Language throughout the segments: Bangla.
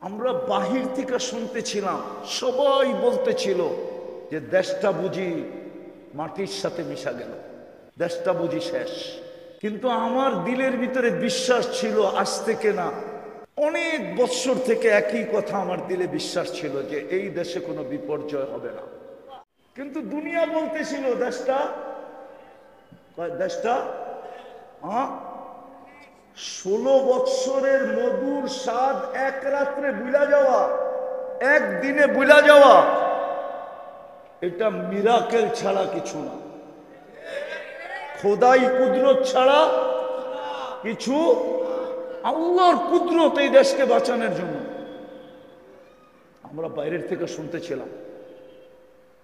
আমরা বাহির থেকে শুনতেছিলাম, সবাই বলতেছিল যে দেশটা বুঝি মাটির সাথে মিশা গেল, দেশটা বুঝি শেষ। কিন্তু আমার দিলের ভিতরে বিশ্বাস ছিল, আজ থেকে না, অনেক বৎসর থেকে একই কথা আমার দিলে বিশ্বাস ছিল যে এই দেশে কোনো বিপর্যয় হবে না। কিন্তু দুনিয়া বলতেছিল দেশটা দেশটা 16 বৎসরের মধুর স্বাদ এক রাত্রে বুলা যাওয়া, একদিনে বুলা যাওয়া, এটা মিরাকেল ছাড়া কিছু না, খোদাই কুদরত ছাড়া কিছু। আল্লাহর কুদরত এই দেশকে বাঁচানোর জন্য। আমরা বাইরের থেকে শুনতেছিলাম,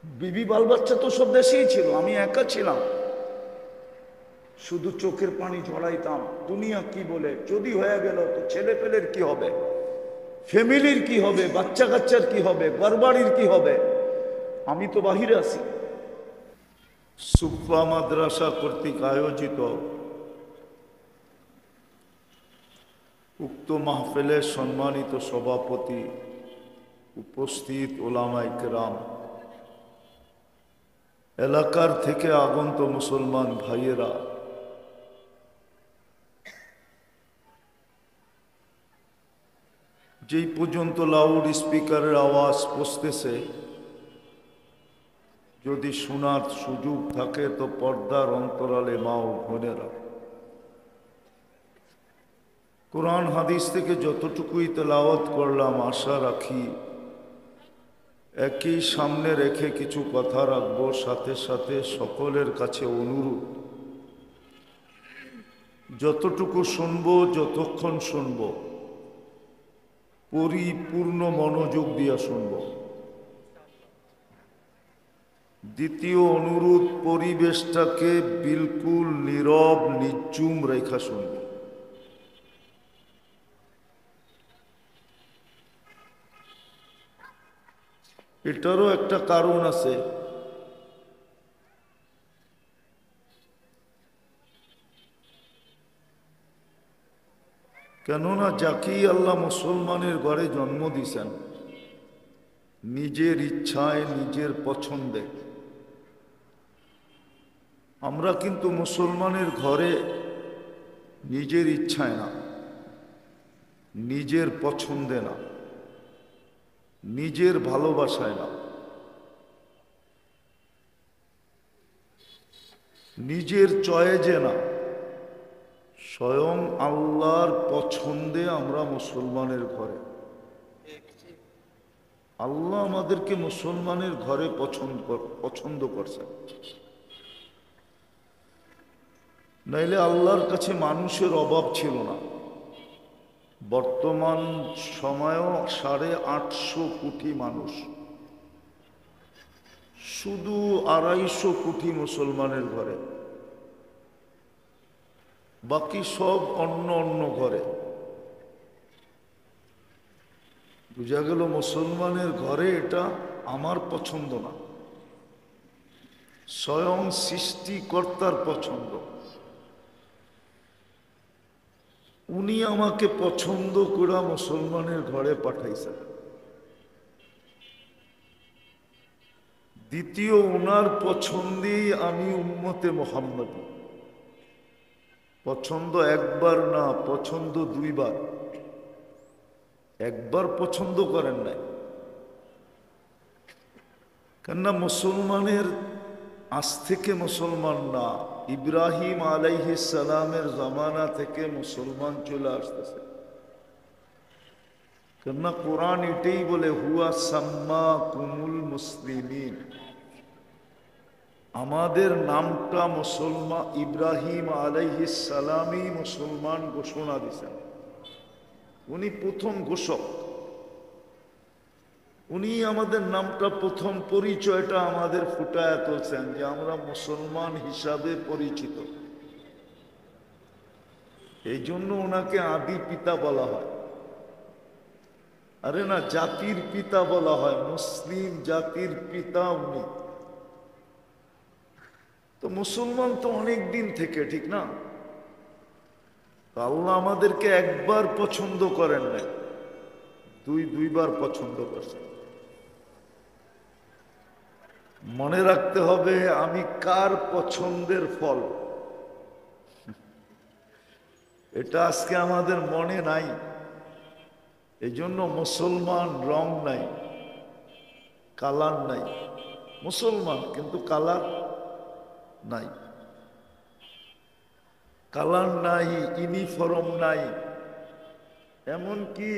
বিবি বাল বাচ্চা তো সব দেশেই ছিল, আমি একা ছিলাম, শুধু চোখের পানি ঝরাইতাম। দুনিয়া কি বলে, যদি হয়ে গেল তো ছেলে পেলের কি হবে, ফ্যামিলির কি হবে, বাচ্চা কাচ্চার কি হবে, ঘরবাড়ির কি হবে। আমি তো বাহিরে আছি। সুফা মাদ্রাসা কর্তৃক আয়োজিত উক্ত মাহফিলের সম্মানিত সভাপতি, উপস্থিত ওলামায়ে কেরাম, এলাকার থেকে আগন্ত মুসলমান ভাইয়েরা, যেই পর্যন্ত লাউড স্পিকারের আওয়াজ পৌঁছতেছে, যদি শোনার সুযোগ থাকে তো পর্দার অন্তরালে মা ও বোনেরা, কোরআন হাদিস থেকে যতটুকুই তেলাওয়াত করলাম, আশা রাখি একই সামনে রেখে কিছু কথা রাখবো। সাথে সাথে সকলের কাছে অনুরোধ, যতটুকু শুনবো, যতক্ষণ শুনবো, পরিপূর্ণ মনোযোগ দিয়া শুনবো। দ্বিতীয় অনুরোধ, পরিবেশটাকে বিলকুল নীরব নিঝুম রেখা শুনবো। এটারও একটা কারণ আছে। কেননা যাকেই আল্লাহ মুসলমানের ঘরে জন্ম দিয়েছেন, নিজের ইচ্ছায়, নিজের পছন্দে, আমরা কিন্তু মুসলমানের ঘরে নিজের ইচ্ছায় না, নিজের পছন্দে না, নিজের ভালোবাসায় না, নিজের চয়েজে না, স্বয়ং আল্লাহর পছন্দে আমরা মুসলমানের ঘরে। আল্লাহ আমাদেরকে মুসলমানের ঘরে পছন্দ করছেন, নাইলে আল্লাহর কাছে মানুষের অভাব ছিল না। বর্তমান সময়েও 850 কোটি মানুষ, শুধু 250 কোটি মুসলমানের ঘরে, বাকি সব অন্য অন্য ঘরে। বুঝা গেল মুসলমানের ঘরে এটা আমার পছন্দ না, স্বয়ং সৃষ্টিকর্তার পছন্দ। উনি আমাকে পছন্দ করে মুসলমানের ঘরে পাঠাইছেন। দ্বিতীয়, ওনার পছন্দেই আমি উম্মতে মুহাম্মদী। পছন্দ একবার না, পছন্দ 2 বার। একবার পছন্দ করেন নাই, কেননা মুসলমানের আজ থেকে মুসলমান না, ইব্রাহিম আলাইহিস সালামের জামানা থেকে মুসলমান চলে আসতেছে। কেননা কোরআন এটাই বলে, হুয়া সাম্মাকুমুল মুসলিমিন, আমাদের নামটা মুসলমান, ইব্রাহিম আলাইহিস সালামই মুসলমান ঘোষণা দিয়েছেন। উনি প্রথম ঘোষক, উনি আমাদের নামটা, প্রথম পরিচয়টা আমাদের ফুটায় তুলছেন যে আমরা মুসলমান হিসাবে পরিচিত। এই জন্য ওনাকে আদি পিতা বলা হয়। আরে না, জাতির পিতা বলা হয়, মুসলিম জাতির পিতা উনি। তো মুসলমান তো অনেক দিন থেকে, ঠিক না? আল্লাহ আমাদেরকে একবার পছন্দ করেন না, দুইবার পছন্দ করছেন। মনে রাখতে হবে আমি কার পছন্দের ফল, এটা আজকে আমাদের মনে নাই। এই জন্য মুসলমান রং নাই, কালার নাই। মুসলমান কিন্তু কালার নাই, কালার নাই, ইউনিফর্ম নাই, এমনকি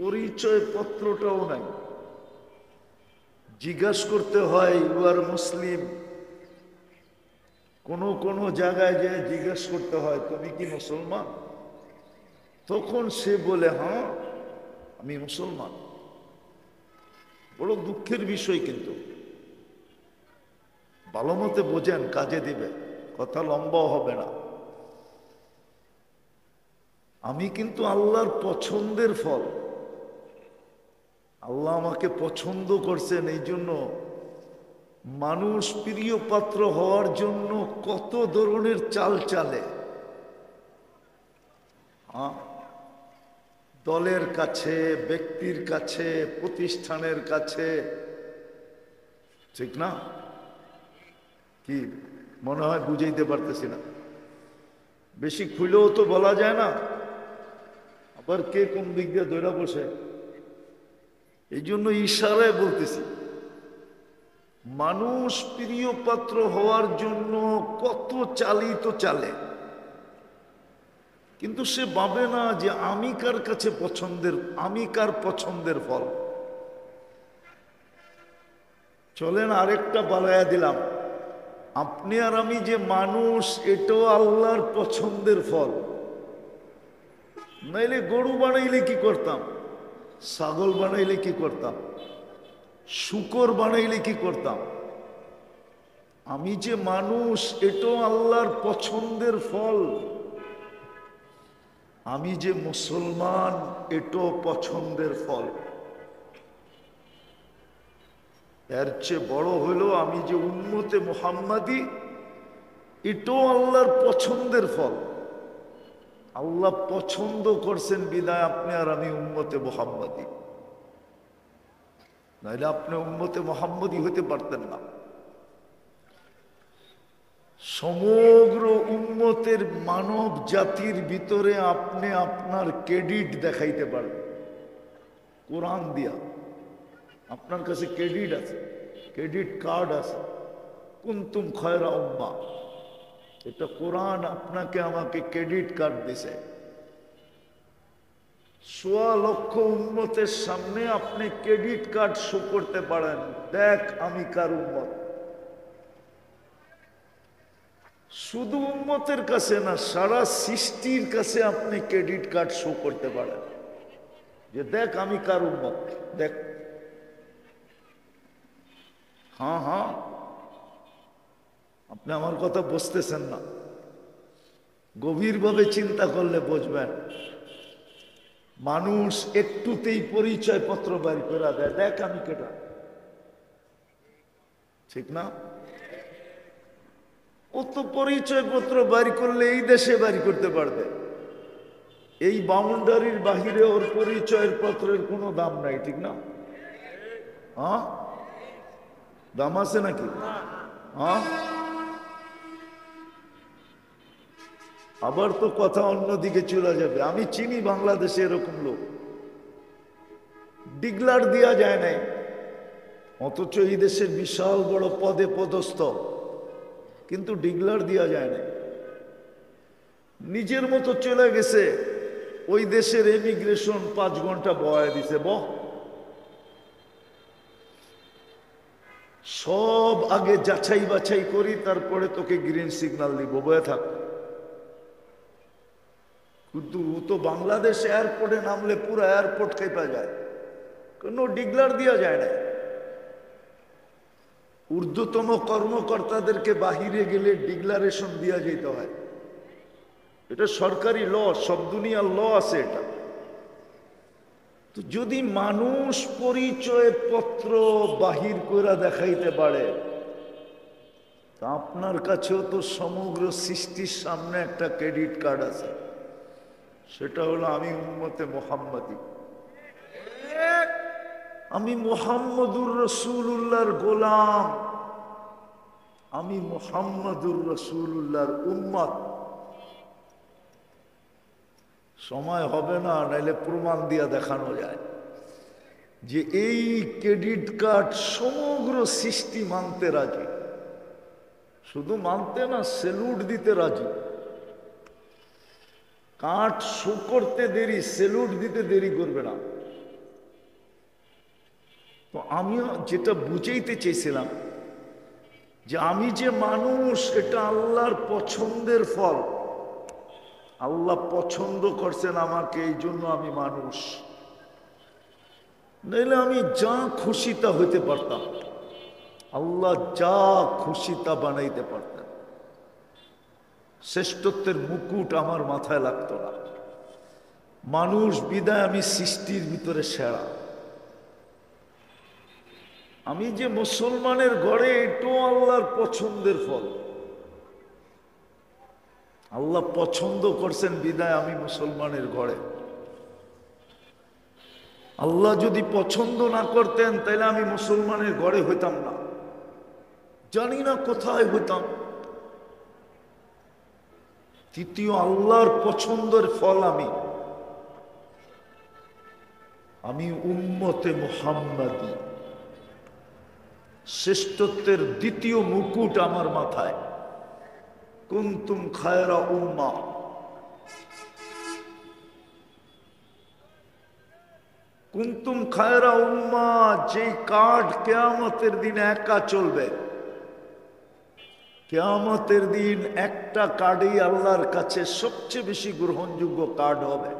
পরিচয় পত্রটাও নাই। জিজ্ঞাসা করতে হয় ইউ আর মুসলিম, কোন জায়গায় যে জিজ্ঞাসা করতে হয় তুমি কি মুসলমান, তখন সে বলে হ্যাঁ আমি মুসলমান। বড় দুঃখের বিষয়, কিন্তু ভালো মতে বোঝেন, কাজে দিবে, কথা লম্বাও হবে না। আমি কিন্তু আল্লাহর পছন্দের ফল। আল্লাহ আমাকে পছন্দ করছেন, এই জন্য মানুষ প্রিয় পাত্র হওয়ার জন্য কত ধরনের চাল চালে। দলের কাছে, ব্যক্তির কাছে, প্রতিষ্ঠানের কাছে, ঠিক না? কি মনে হয় বুঝাইতে পারতেছি না? বেশি খুলেও তো বলা যায় না, আবার কে কোন দিক দিয়ে ধরে বসে। এই জন্য ইশারায় বলতেছি, মানুষ প্রিয় পাত্র হওয়ার জন্য কত চালিত চালে, কিন্তু সে ভাবে না যে আমি কার কাছে পছন্দের, আমি কার পছন্দের ফল। চলেন আরেকটা বাড়াইয়া দিলাম, আপনি আর আমি যে মানুষ, এটাও আল্লাহর পছন্দের ফল। নাইলে গরু বানাইলে কি করতাম, ছাগল বানাইলে কি করতাম, শূকর বানাইলে কি করতাম? আমি যে মানুষ, এটাও আল্লাহর পছন্দের ফল। আমি যে মুসলমান, এটাও পছন্দের ফল। এর চেয়ে বড় হলো আমি যে উম্মতে মুহাম্মাদি, এটাও আল্লাহর পছন্দের ফল। আল্লাহ পছন্দ করছেন বিদায় আপনি আর আমি উম্মতে মুহাম্মাদি, নাইলে আপনি উম্মতে মুহাম্মাদি হতে পারতেন না। সমগ্র উম্মতের মানব জাতির ভিতরে আপনি আপনার ক্রেডিট দেখাইতে পারবেন কোরআন দিয়া। আপনার কাছে ক্রেডিট আছে, ক্রেডিট কার্ড আছে, কুনতুম খয়রা উম্মাহ, এটা কোরআন আপনাকে আমাকে ক্রেডিট কার্ড দিছে। ১.৫ লক্ষ উম্মতের সামনে আপনি ক্রেডিট কার্ড শো করতে পারেন, দেখ আমি কার উম্মত। শুধু উম্মতের কাছে না, সারা সৃষ্টির কাছে আপনি ক্রেডিট কার্ড শো করতে পারেন যে দেখ আমি কার উম্মত, দেখ। হ্যাঁ, আপনি আমার কথা বুঝতেছেন না, গভীরভাবে চিন্তা করলে বুঝবেন। মানুষ একটুতেই পরিচয় পত্র বাড়ি করে দেয়, দেখ আমি কেটা, ঠিক না? ও তো পরিচয় পত্র বাড়ি করলে এই দেশে বাড়ি করতে পারবে, এই বাউন্ডারির বাহিরে ওর পরিচয়ের পত্রের কোনো দাম নাই, ঠিক না? হ্যাঁ, দাম আছে নাকি? হ্যাঁ, আবার তো কথা অন্যদিকে চলে যাবে। আমি চিনি বাংলাদেশে এরকম লোক, ডিগলার দেওয়া যায় নাই, অথচ এই দেশের বিশাল বড় পদে পদস্থ, কিন্তু ডিগলার দেওয়া যায় নাই। নিজের মতো চলে গেছে, ওই দেশের ইমিগ্রেশন 5 ঘন্টা বয়া দিছে, সব আগে যাচাই বাছাই করি, তারপরে তোকে গ্রিন সিগন্যাল দিব, বয়ে থাক। কিন্তু তো বাংলাদেশ এয়ারপোর্টে নামলে পুরো এয়ারপোর্ট খেপা যায়, কোনো ডিগলার দেওয়া যায় না। ঊর্ধ্বতম কর্মকর্তাদেরকে বাহিরে গেলে ডিক্লারেশন দেওয়া যেতে হয়, এটা সরকারি ল, সব দুনিয়ার ল আছে এটা। তো যদি মানুষ পরিচয় পত্র বাহির করে দেখাইতে পারে, তা আপনার কাছেও তো সমগ্র সৃষ্টির সামনে একটা ক্রেডিট কার্ড আছে, সেটা হলো আমি উম্মতে মুহাম্মাদি। আমি মুহাম্মদুর রাসূলুল্লাহর গোলাম, আমি মুহাম্মদুর রাসূলুল্লাহর উম্মত। সময় হবে না, নাইলে প্রমাণ দিয়া দেখানো যায় যে এই ক্রেডিট কার্ড সমগ্র সৃষ্টি মানতে রাজি। শুধু মানতে না, সেলুট দিতে রাজি। কার্ড শো করতে দেরি, সেলুট দিতে দেরি করবে না। তো আমিও যেটা বুঝাইতে চেয়েছিলাম যে আমি যে মানুষ, এটা আল্লাহর পছন্দের ফল। আল্লাহ পছন্দ করছেন আমাকে, এই জন্য আমি মানুষ। নইলে আমি যা খুশি তা হইতে পারতাম, আল্লাহ যা খুশি তা বানাইতে পারতেন। শ্রেষ্ঠত্বের মুকুট আমার মাথায় লাগতো না। মানুষ বিদায় আমি সৃষ্টির ভিতরে সেরা। আমি যে মুসলমানের ঘরে, এটাও আল্লাহর পছন্দের ফল। আল্লাহ পছন্দ করছেন বিদায় আমি মুসলমানের ঘরে। আল্লাহ যদি পছন্দ না করতেন তাহলে আমি মুসলমানের ঘরে হইতাম না, জানি না কোথায় হইতাম। তৃতীয়, আল্লাহর পছন্দের ফল আমি উম্মতে মুহাম্মাদি। শ্রেষ্ঠত্বের দ্বিতীয় মুকুট আমার মাথায়। কুনতুম খায়রা উম্মাহ। কুনতুম খায়রা উম্মাহ, যেই কার্ড কিয়ামতের দিন একা চলবে। কিয়ামতের দিন একটা কার্ডই আল্লাহর কাছে সবচেয়ে বেশি গ্রহণযোগ্য কার্ড হবে,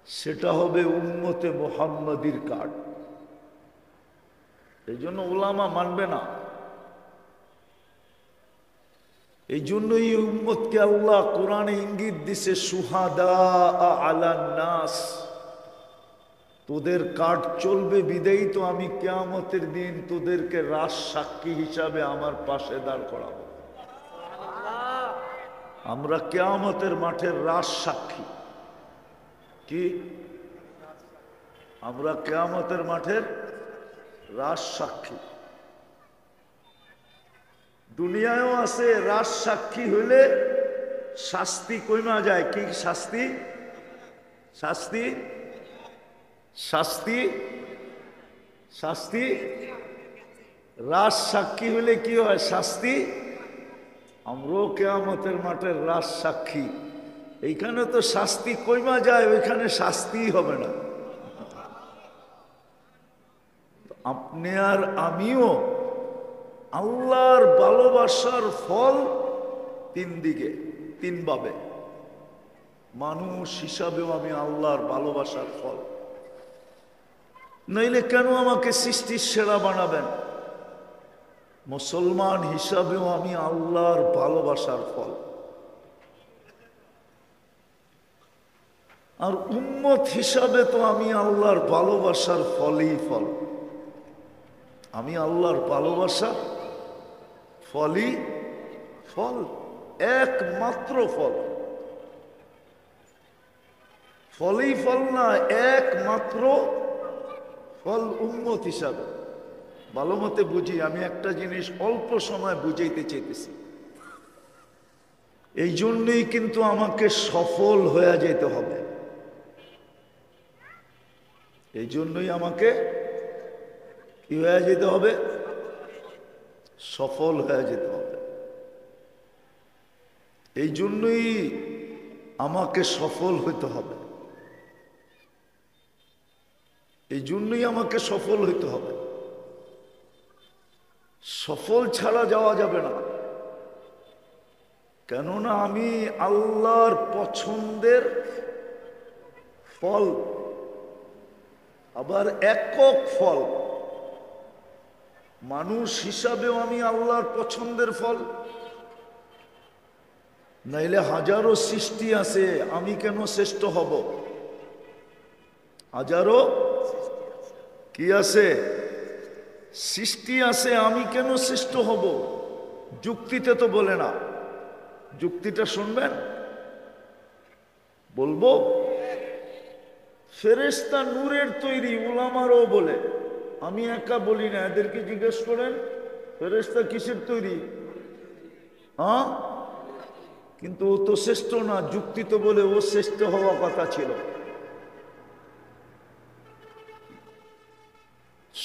সেটা হবে উম্মতে মুহাম্মাদির কার্ড। এই জন্য উলামা মানবে না। এই জন্যই উম্মতকে আল্লাহ কোরআনে ইঙ্গিত দিছে, সুহাদা আলান নাস। তোদের কার্ড চলবে বিদেই তো আমি কিয়ামতের দিন তোদেরকে রাজ সাক্ষী হিসাবে আমার পাশে দাঁড় করাবো। আমরা কিয়ামতের মাঠের রাজ সাক্ষী। কি? আমরা কিয়ামতের মাঠের রাজ সাক্ষী। দুনিয়ায়ও আছে, রাজ সাক্ষী হইলে শাস্তি কইমা যায়। কি শাস্তি? শাস্তি শাস্তি শাস্তি রাজ সাক্ষী হইলে কি হয়? শাস্তি। আমরাও কিয়ামতের মাঠের রাজ সাক্ষী। এইখানে তো শাস্তি কইমা যায়, ওইখানে শাস্তিই হবে না। আপনি আর আমিও আল্লাহর ভালোবাসার ফল তিন দিকে, তিন ভাবে। মানুষ হিসাবেও আমি আল্লাহর ভালোবাসার ফল। নইলে কেন আমাকে সৃষ্টির সেরা বানাবেন? মুসলমান হিসাবেও আমি আল্লাহর ভালোবাসার ফল। আর উম্মত হিসাবে তো আমি আল্লাহর ভালোবাসার ফলই ফল। আমি আল্লাহর ভালোবাসা ফলই ফল, একমাত্র ফল। ফলই ফল না, একমাত্র ফল উম্মত হিসাবে। ভালো মতে বুঝি। আমি একটা জিনিস অল্প সময় বুঝাইতে চাইতেছি। এই জন্যই কিন্তু আমাকে সফল হয়ে যেতে হবে। এই জন্যই আমাকে কি হয়ে যেতে হবে? সফল হয়ে যেতে হবে। এই জন্যই আমাকে সফল হইতে হবে। এই জন্যই আমাকে সফল হইতে হবে। সফল ছাড়া যাওয়া যাবে না। কেননা আমি আল্লাহর পছন্দের ফল, আবার একক ফল। মানুষ হিসাবেও আমি আল্লাহর পছন্দের ফল। নাইলে হাজারো সৃষ্টি আছে, আমি কেন শ্রেষ্ঠ হব? হাজারো কি আছে? সৃষ্টি আছে, আমি কেন শ্রেষ্ঠ হব? যুক্তিতে তো বলে না। যুক্তিটা শুনবেন? বলবো? ফেরেশতা নূরের তৈরি, উলামারও বলে, আমি একা বলি না, এদেরকে জিজ্ঞেস করেন ফেরেশতা কিসের তৈরি। হ্যাঁ, কিন্তু ও তো শ্রেষ্ঠ না, যুক্তি তো বলে ও শ্রেষ্ঠ হওয়া কথা ছিল।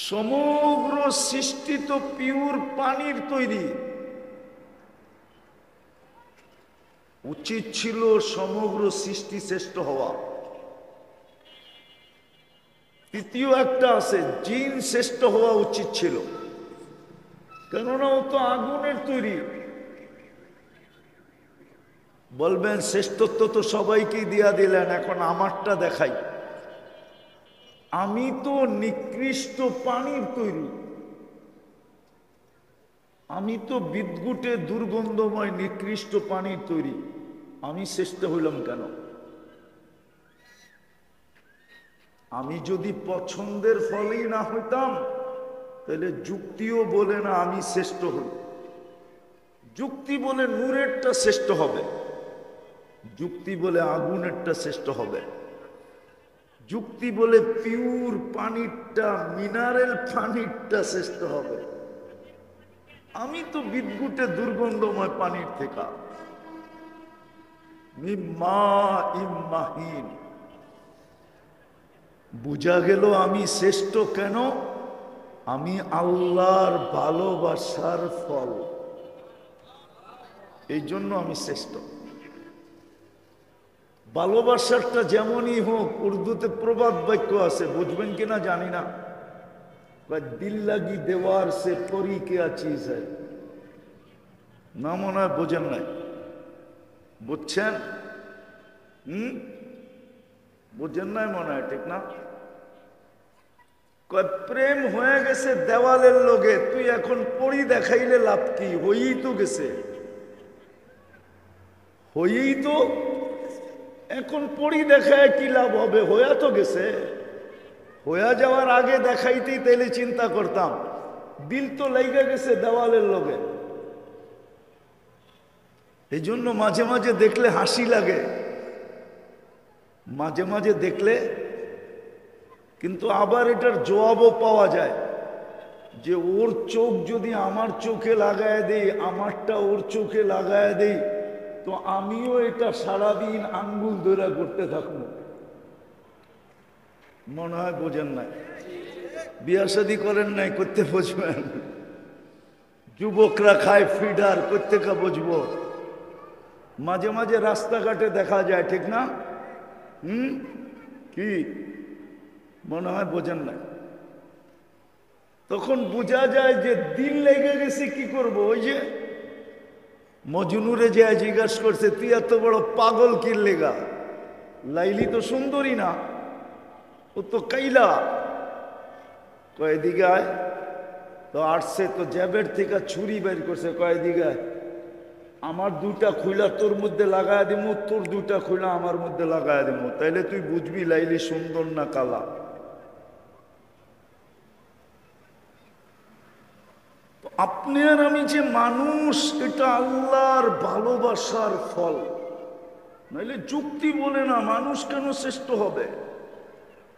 সমগ্র সৃষ্টি তো পিওর পানির তৈরি, উচিত ছিল সমগ্র সৃষ্টি শ্রেষ্ঠ হওয়া। তৃতীয় একটা আছে, জিন শ্রেষ্ঠ হওয়া উচিত ছিল, কেননা ও তো আগুনের তৈরি। বলবেন শ্রেষ্ঠত্ব তো সবাইকেই দিয়া দিলেন, এখন আমারটা দেখাই। আমি তো নিকৃষ্ট পানির তৈরি, আমি তো বিদ্যুটে দুর্গন্ধময় নিকৃষ্ট পানির তৈরি, আমি শ্রেষ্ঠ হইলাম কেন? আমি যদি পছন্দের ফলেই না হইতাম, তাহলে যুক্তিও বলে না আমি শ্রেষ্ঠ হই। যুক্তি বলে নূরেরটা শ্রেষ্ঠ হবে, যুক্তি বলে আগুনেরটা শ্রেষ্ঠ হবে, যুক্তি বলে পিওর পানিরটা, মিনারেল পানিরটা শ্রেষ্ঠ হবে। আমি তো বিদ্যুটে দুর্গন্ধময় পানির থেকে। মিম্মা ইম্মাহিন, বুঝা গেল আমি শ্রেষ্ঠ কেন? আমি আল্লাহর ভালোবাসার ফল, এই জন্য আমি শ্রেষ্ঠ। ভালোবাসারটা যেমনই হোক, উর্দুতে প্রবাদ বাক্য আছে, বুঝবেন কিনা জানি না, দিল লাগি দেওয়ার সে পরি কে চিজ হয় না, মনে হয় বোঝেন নাই। বুঝছেন? বুঝেন নাই মনে হয়, ঠিক না? প্রেম হয়ে গেছে দেওয়ালের লোকে, তুই এখন পড়ি দেখাইলে লাভ কি? হয়েই তো গেছে, হয়েই তো, এখন পড়ি দেখায় কি লাভ হবে? হইয়া তো গেছে। হইয়া যাওয়ার আগে দেখাইতেই তাইলে চিন্তা করতাম, দিল তো লাইগা গেছে দেওয়ালের লোকে। এই জন্য মাঝে মাঝে দেখলে হাসি লাগে, মাঝে মাঝে দেখলে, কিন্তু আবার এটার জবাবও পাওয়া যায় যে ওর চোখ যদি আমার চোখে লাগায় দেই, আমারটা ওর চোখে লাগায় দেই, তো আমিও এটা সারাদিন আঙ্গুল ধরে করতে থাকবো। মনে হয় বোঝেন নাই, বিয়া শাদী করেন নাই, করতে বুঝবেন। যুবকরা খায় ফিডার, করতে কা বুঝবো। মাঝে মাঝে রাস্তাঘাটে দেখা যায়, ঠিক না? কি মনে হয় বোঝেন নাই? তখন বোঝা যায় যে দিল লেগে গেছে, কি করব? ওই যে মজনুরে যে জিজ্ঞাসা করছে, তুই এত বড় পাগল কি লেগা? লাইলি তো সুন্দরী না, ও তো কাইলা। কয়েদিকে আয়, তো আসছে তো জ্যাবের থেকে ছুরি বের করছে, কয়েদিকে আয়, আমার দুটা খুলা তোর মধ্যে লাগায় দিমু, তোর দুটা খুলা আমার মধ্যে লাগায় দিমু, তাইলে তুই বুঝবি লাইলি সুন্দর না কালা। আপনি আর আমি যে মানুষ, এটা আল্লাহর ভালোবাসার ফল, নাইলে যুক্তি বলে না মানুষ কেন শ্রেষ্ঠ হবে।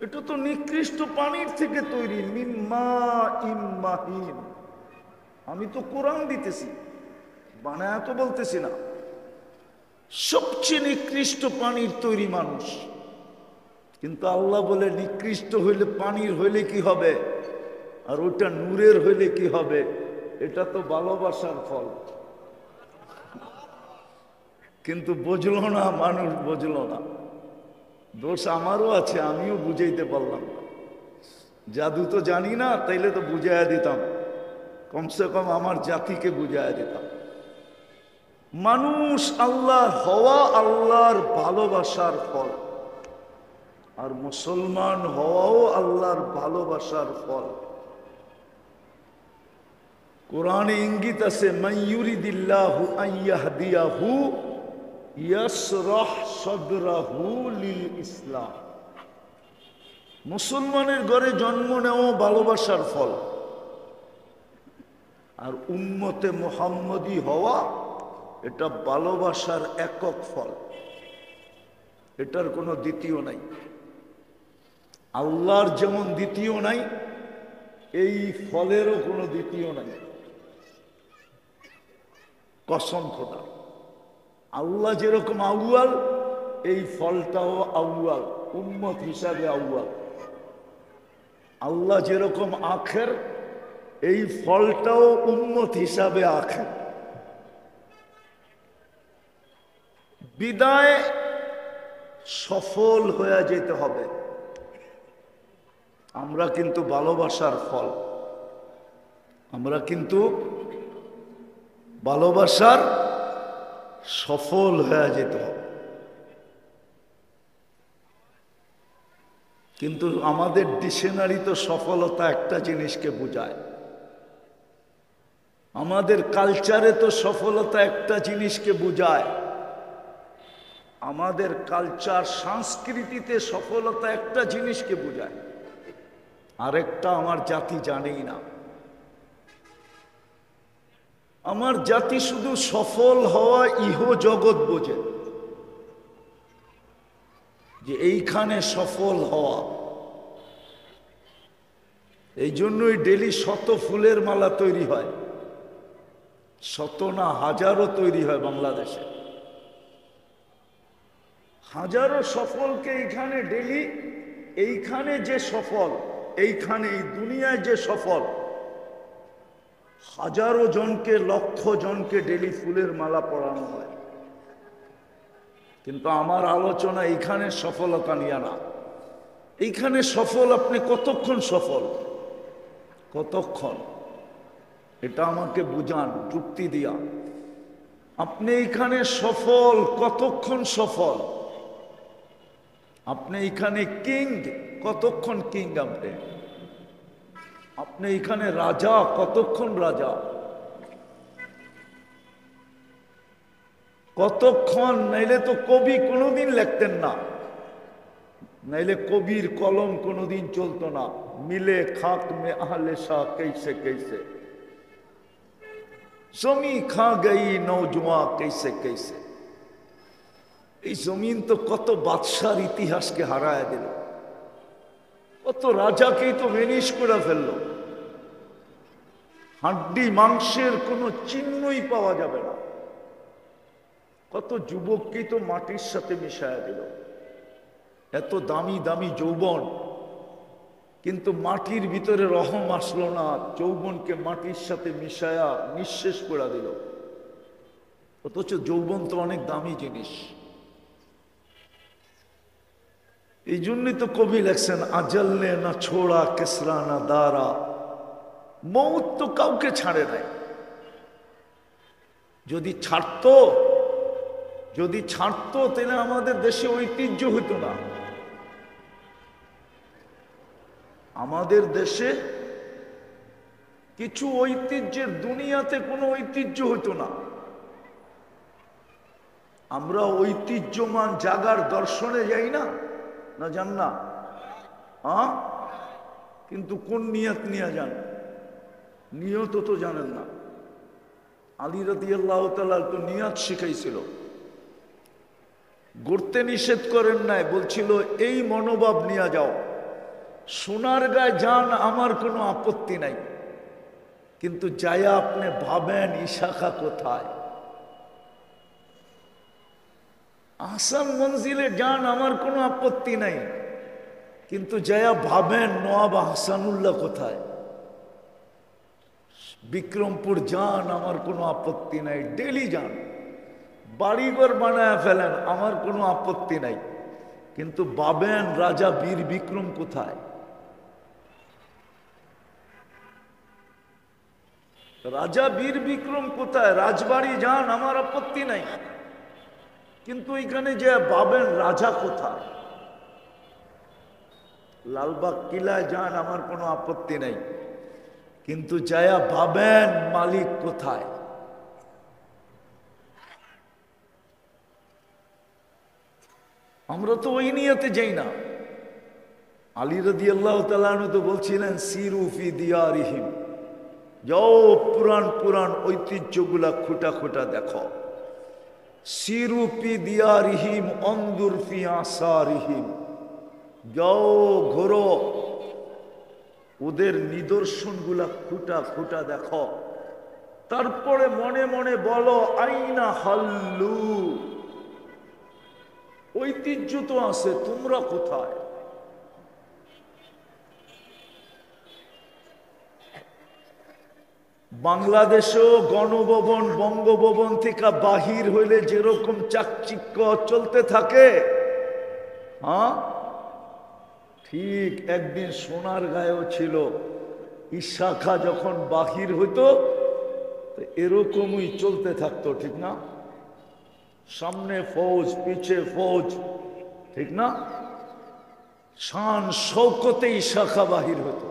এটা তো নিকৃষ্ট পানির থেকে তৈরি, মিম্মা ইম্মাহিন। আমি তো কোরআন দিতেছি, বানায় তো বলতেছি না। সবচেয়ে নিকৃষ্ট পানির তৈরি মানুষ, কিন্তু আল্লাহ বলে নিকৃষ্ট হইলে পানির হইলে কি হবে, আর ওটা নূরের হইলে কি হবে? এটা তো ভালোবাসার ফল। কিন্তু বুঝলো না মানুষ, বুঝলো না। দোষ আমারও আছে, আমিও বুঝাইতে পারলাম না। জাদু তো জানি না, তাইলে তো বুঝাইয়া দিতাম, কমসে কম আমার জাতিকে বুঝাইয়া দিতাম। মানুষ আল্লাহর হওয়া আল্লাহর ভালোবাসার ফল, আর মুসলমান হওয়াও আল্লাহর ভালোবাসার ফল। কোরআনে ইঙ্গিত আছে, মাইয়ুরিদিল্লাহু আইয়াহদিয়াহু ইয়াশরাহ সাদরাহু লিল ইসলাম। মুসলমানের ঘরে জন্ম নেওয়া ভালোবাসার ফল, আর উম্মতে মুহাম্মদী হওয়া এটা ভালোবাসার একক ফল, এটার কোনো দ্বিতীয় নাই। আল্লাহর যেমন দ্বিতীয় নাই, এই ফলেরও কোনো দ্বিতীয় নাই। কসম খোদা, আল্লাহ যেরকম আউয়াল, এই ফলটাও আউয়াল, উম্মত হিসাবে আউয়াল। আল্লাহ যেরকম আখের, এই ফলটাও উম্মত হিসাবে আখের। বিদায় সফল হয়ে যেতে হবে। আমরা কিন্তু ভালোবাসার ফল, আমরা কিন্তু ভালোবাসার সফল হয়ে যেতে হবে। কিন্তু আমাদের ডিকশনারি তো সফলতা একটা জিনিসকে বোঝায়, আমাদের কালচারে তো সফলতা একটা জিনিসকে বোঝায়, আমাদের কালচার সংস্কৃতিতে সফলতা একটা জিনিসকে বোঝায়, আরেকটা আমার জাতি জানেই না। আমার জাতি শুধু সফল হওয়া ইহ জগৎ বোঝে, যে এইখানে সফল হওয়া। এই জন্যই ডেলি শত ফুলের মালা তৈরি হয়, শত না হাজারও তৈরি হয় বাংলাদেশে। হাজারো সফলকে এইখানে ডেলি, এইখানে যে সফল, এইখানে এই দুনিয়ায় যে সফল, হাজারো জনকে, লক্ষ জনকে ডেলি ফুলের মালা পরানো হয়। কিন্তু আমার আলোচনা এইখানে সফলতা নিয়ে না। এইখানে সফল আপনি কতক্ষণ সফল, কতক্ষণ, এটা আমাকে বুঝান যুক্তি দিয়া। আপনি এইখানে সফল কতক্ষণ সফল, আপনি এইখানে কিং কতক্ষণ কিং, আপনি এইখানে রাজা কতক্ষণ রাজা, কতক্ষণ? নাইলে তো কবি কোনোদিন লিখতেন না, নাইলে কবির কলম কোনোদিন চলতো না। মিলে খাক মে আহলে শাহ कैसे कैसे, জমি খা গই নৌজওয়ান कैसे कैसे। এই জমিন তো কত বাদশার ইতিহাসকে হারায় দিল, কত রাজাকেই তো ভেনিশ করে ফেললো। হাড্ডি মাংসের কোনো চিহ্নই পাওয়া যাবে না। কত যুবককেই তো মাটির সাথে মিশায়া দিল। এত দামি দামি যৌবন, কিন্তু মাটির ভিতরে রহম আসলো না, যৌবনকে মাটির সাথে মিশায়া নিঃশেষ করে দিল। অথচ যৌবন তো অনেক দামি জিনিস। এই জন্যই তো কবি লেখছেন, আজলনে না ছোড়া কেসরা না দারা। মৌত তো কাউকে ছাড়ে নাই। যদি ছাড়তো, যদি ছাড়তো, তাহলে আমাদের দেশে ঐতিহ্য হইতো না। আমাদের দেশে কিছু ঐতিহ্যের, দুনিয়াতে কোনো ঐতিহ্য হইতো না। আমরা ঐতিহ্যমান জাগার দর্শনে যাই না, না যান না? হ্যাঁ, কিন্তু কোন নিয়ত নিয়ে যান? নিয়ত তো জানেন না। আলী রাদিয়াল্লাহু তাআলা তো নিয়ত শিখাইছিল, গড়তে নিষেধ করেন নাই, বলছিল এই মনোভাব নিয়ে যাও। সোনার গায়ে যান, আমার কোনো আপত্তি নাই, কিন্তু যায়া আপনি ভাবেন ইশাখা কোথায়। আহসান মঞ্জিলে যান, আমার কোনো আপত্তি নাই, কিন্তু যায়া ভাবেন নওয়াব আহসানুল্লাহ কোথায়। বিক্রমপুর যান, আমার কোনো আপত্তি নাই, ডেলি যান, বাড়িঘর বানায় ফেলেন, আমার কোনো আপত্তি নাই, কিন্তু ভাবেন রাজা বীর বিক্রম কোথায়। রাজা বীর বিক্রম কোথায়? রাজবাড়ি যান, আমার আপত্তি নাই, কিন্তু এখানে যে ভাবেন রাজা কোথায়। লালবাগ কিলায় যান, আমার কোনো আপত্তি নাই, কিন্তু যায়া ভাবেন মালিক কোথায়। আমরা তো ওই নিয়তে যাই না। আলী রাদিয়াল্লাহু তাআলা আনহু তো বলছিলেন, সিরু ফি দিয়ারিহিম, যাও পুরান পুরান ঐতিহ্যগুলা খুঁটা খুঁটা দেখো। সিরু ফি দিয়ারিহিম অনদুর ফি আসারিহিম, যাও ঘোরো, ওদের নিদর্শনগুলা খুঁটা খুঁটা দেখো, তারপরে মনে মনে বলো আইনা হাল্লু, ঐতিহ্য তো আছে, তোমরা কোথায়? বাংলাদেশেও গণভবন বঙ্গভবন থেকে বাহির হইলে যেরকম চাকচিক্য চলতে থাকে, হ্যাঁ ঠিক একদিন সোনার গায়েও ছিল। ইশাখা যখন বাহির হইতো এরকমই চলতে থাকতো, ঠিক না? সামনে ফৌজ, পিছে ফৌজ, ঠিক না? শান শৌকতে ইশাখা বাহির হতো।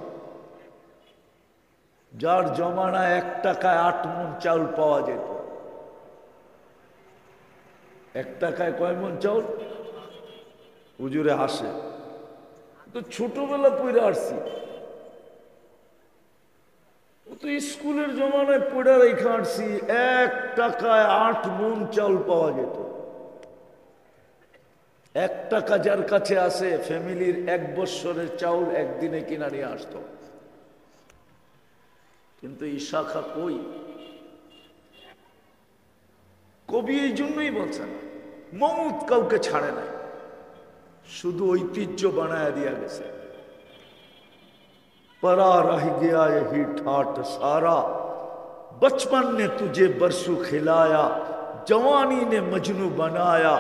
যার জমানায় 1 টাকায় 8 মণ চাউল পাওয়া যেত। 1 টাকায় কয় মণ চাউল? হুজুরে হাসে, তো ছোটবেলা পড়ে আসছি, ও তো স্কুলের জমানায় পড়ে রেখে আসছি। 1 টাকায় 8 মণ চাউল পাওয়া যেত। 1 টাকা যার কাছে আসে ফ্যামিলির 1 বৎসরের চাউল একদিনে কিনা নিয়ে আসতো। কিন্তু ইশাখা কই? কবি এই জন্যই বলছেন মৌত কাউকে ছাড়ে নাই, শুধু ঐতিহ্য বানায় দিয়া গেছে। परा रह गया यही ठाट सारा, बचपन ने तुझे बरसू खिलाया, जवानी ने मजनू बनाया,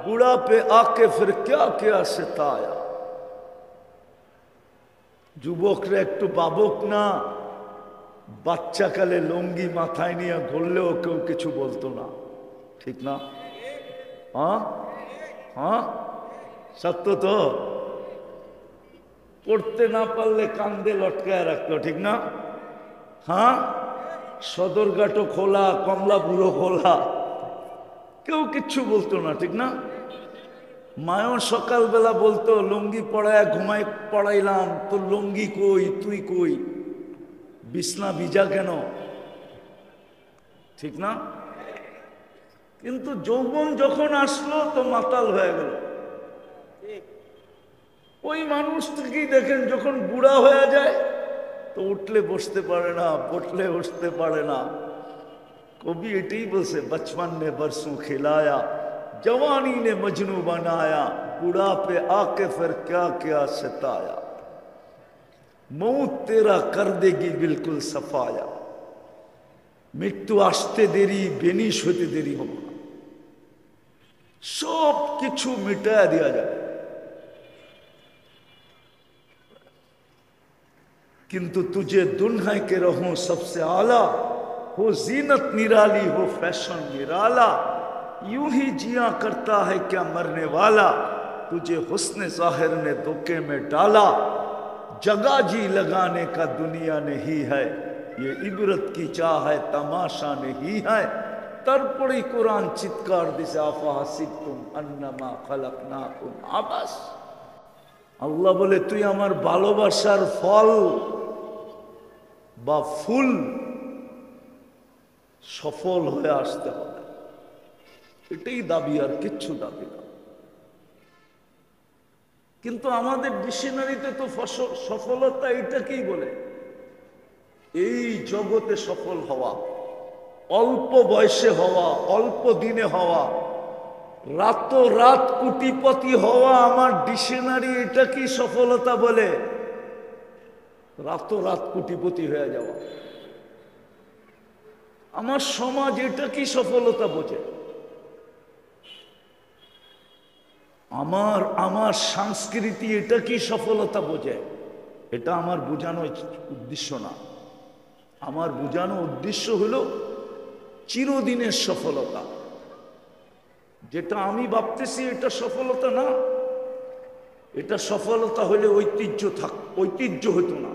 बुढ़ापे आके फिर क्या क्या सताया। যুবকরা একটু বাবক না, বাচ্চাকালে লুঙ্গি মাথায় নিয়ে ঘুরলেও কেউ কিছু বলতো না, ঠিক না? হ্যাঁ হ্যাঁ, সত্য তো। পড়তে না পারলে কান্দে লটকায় রাখতো, ঠিক না? হ্যাঁ, সদরঘাটও খোলা, কমলাপুরও খোলা, কেউ কিচ্ছু বলতো না, ঠিক না? মায়ও সকালবেলা বলতো লুঙ্গি পড়ায় ঘুমাই পড়াইলাম, তোর লুঙ্গি কই, তুই কই, বিছনা ভিজা কেন, ঠিক না? কিন্তু যৌবন যখন আসলো তো মাতাল হয়ে গেল। ওই মানুষটাকেই দেখেন যখন বুড়া হয়ে যায় তো উঠলে বসতে পারে না, বসলে উঠতে পারে না। কবি এটাই বলছে बचपन ने बरसों खिलाया, जवानी ने मजनू बनाया, बुढ़ापे आके फिर क्या क्या सताया, मौत तेरा कर देगी बिल्कुल सफाया। মৃত্যু আসতে দেরি, বেনিশ হতে দেরি হবে না, সব কিছু মিটায়া দেওয়া যাবে। किंतु तुझे दुल्हा के रहूं सबसे आला, हो जीनत निराली हो फैशन निराला, यूं ही जिया करता है क्या मरने वाला, तुझे हुस्न जाहिर ने धोखे में डाला, जगह जी लगाने का दुनिया नहीं है, ये इबरत की चाह है तमाशा नहीं है। তারপরেই কোরআন চিৎকার দিছে আফা হাসিবতুম আন্নামা খালাকনাকুম আবাস। আল্লাহ বলে তুই আমার ভালোবাসার ফল বা ফুল সফল হয়ে আসতে হবে, এটাই দাবি, আর কিচ্ছু দাবি না। কিন্তু আমাদের ডিকশনারিতে তো সফলতা এটাকেই বলে, এই জগতে সফল হওয়া, অল্প বয়সে হওয়া, অল্প দিনে হওয়া, রাত কোটিপতি হওয়া। আমার ডিকশনারি এটা কি সফলতা বলে? রাত কোটিপতি হয়ে যাওয়া। আমার সমাজ এটা কি সফলতা বোঝে? আমার সংস্কৃতি এটা কি সফলতা বোঝে? এটা আমার বোঝানো উদ্দেশ্য না। আমার বোঝানো উদ্দেশ্য হলো চিরদিনের সফলতা। যেটা আমি ভাবতেছি এটা সফলতা না, এটা সফলতা হলে ঐতিহ্য হতো না।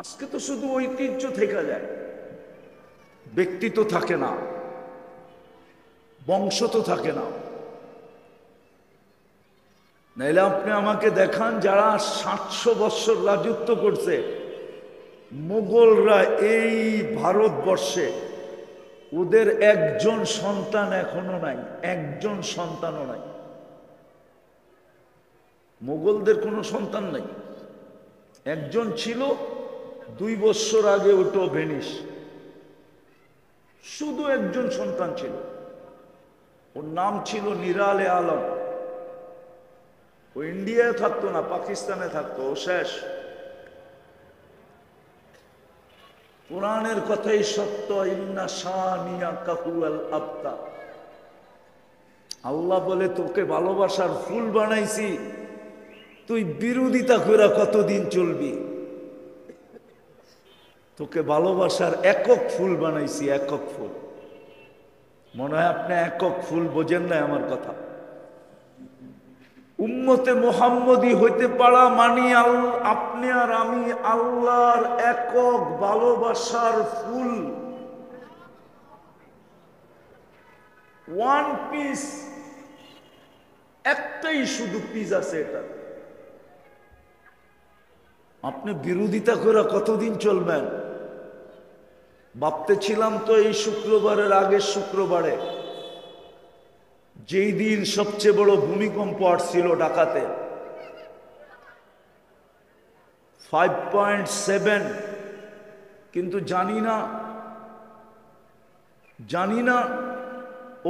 আজকে তো শুধু ঐতিহ্য থেকে যায়, ব্যক্তি তো থাকে না, বংশ তো থাকে না। নাইলে আপনি আমাকে দেখান যারা 700 বৎসর রাজত্ব করছে, মুঘলরা এই ভারতবর্ষে, ওদের একজন সন্তান এখনো নাই, একজন সন্তানও নাই। মোগলদের কোনো সন্তান নাই। একজন ছিল, 2 বছর আগে ওটাও ভেনিস। শুধু একজন সন্তান ছিল, ওর নাম ছিল নিরালে আলম। ও ইন্ডিয়ায় থাকতো না, পাকিস্তানে থাকতো, ও শেষ। কোরআনের কথাই সত্য, ইন্না শানিয়াকা হুয়াল আবতার। আল্লাহ বলে তোকে ভালোবাসার ফুল বানাইছি, তুই বিরোধিতা করে কতদিন চলবি? তোকে ভালোবাসার একক ফুল বানাইছি, একক ফুল। মনে হয় আপনি একক ফুল বোঝেন না আমার কথা। উম্মতে মুহাম্মদী হইতে পারা মানি আপনি আর আমি আল্লাহর একক ভালোবাসার ফুল। ওয়ান পিস, একটাই শুধু পিস আছে এটা। আপনি বিরোধিতা করে কতদিন চলবেন? ভাবতেছিলাম তো এই শুক্রবারের আগের শুক্রবারে, যেই দিন সবচেয়ে বড় ভূমিকম্প আসছিল ঢাকাতে, 5.7, কিন্তু জানি না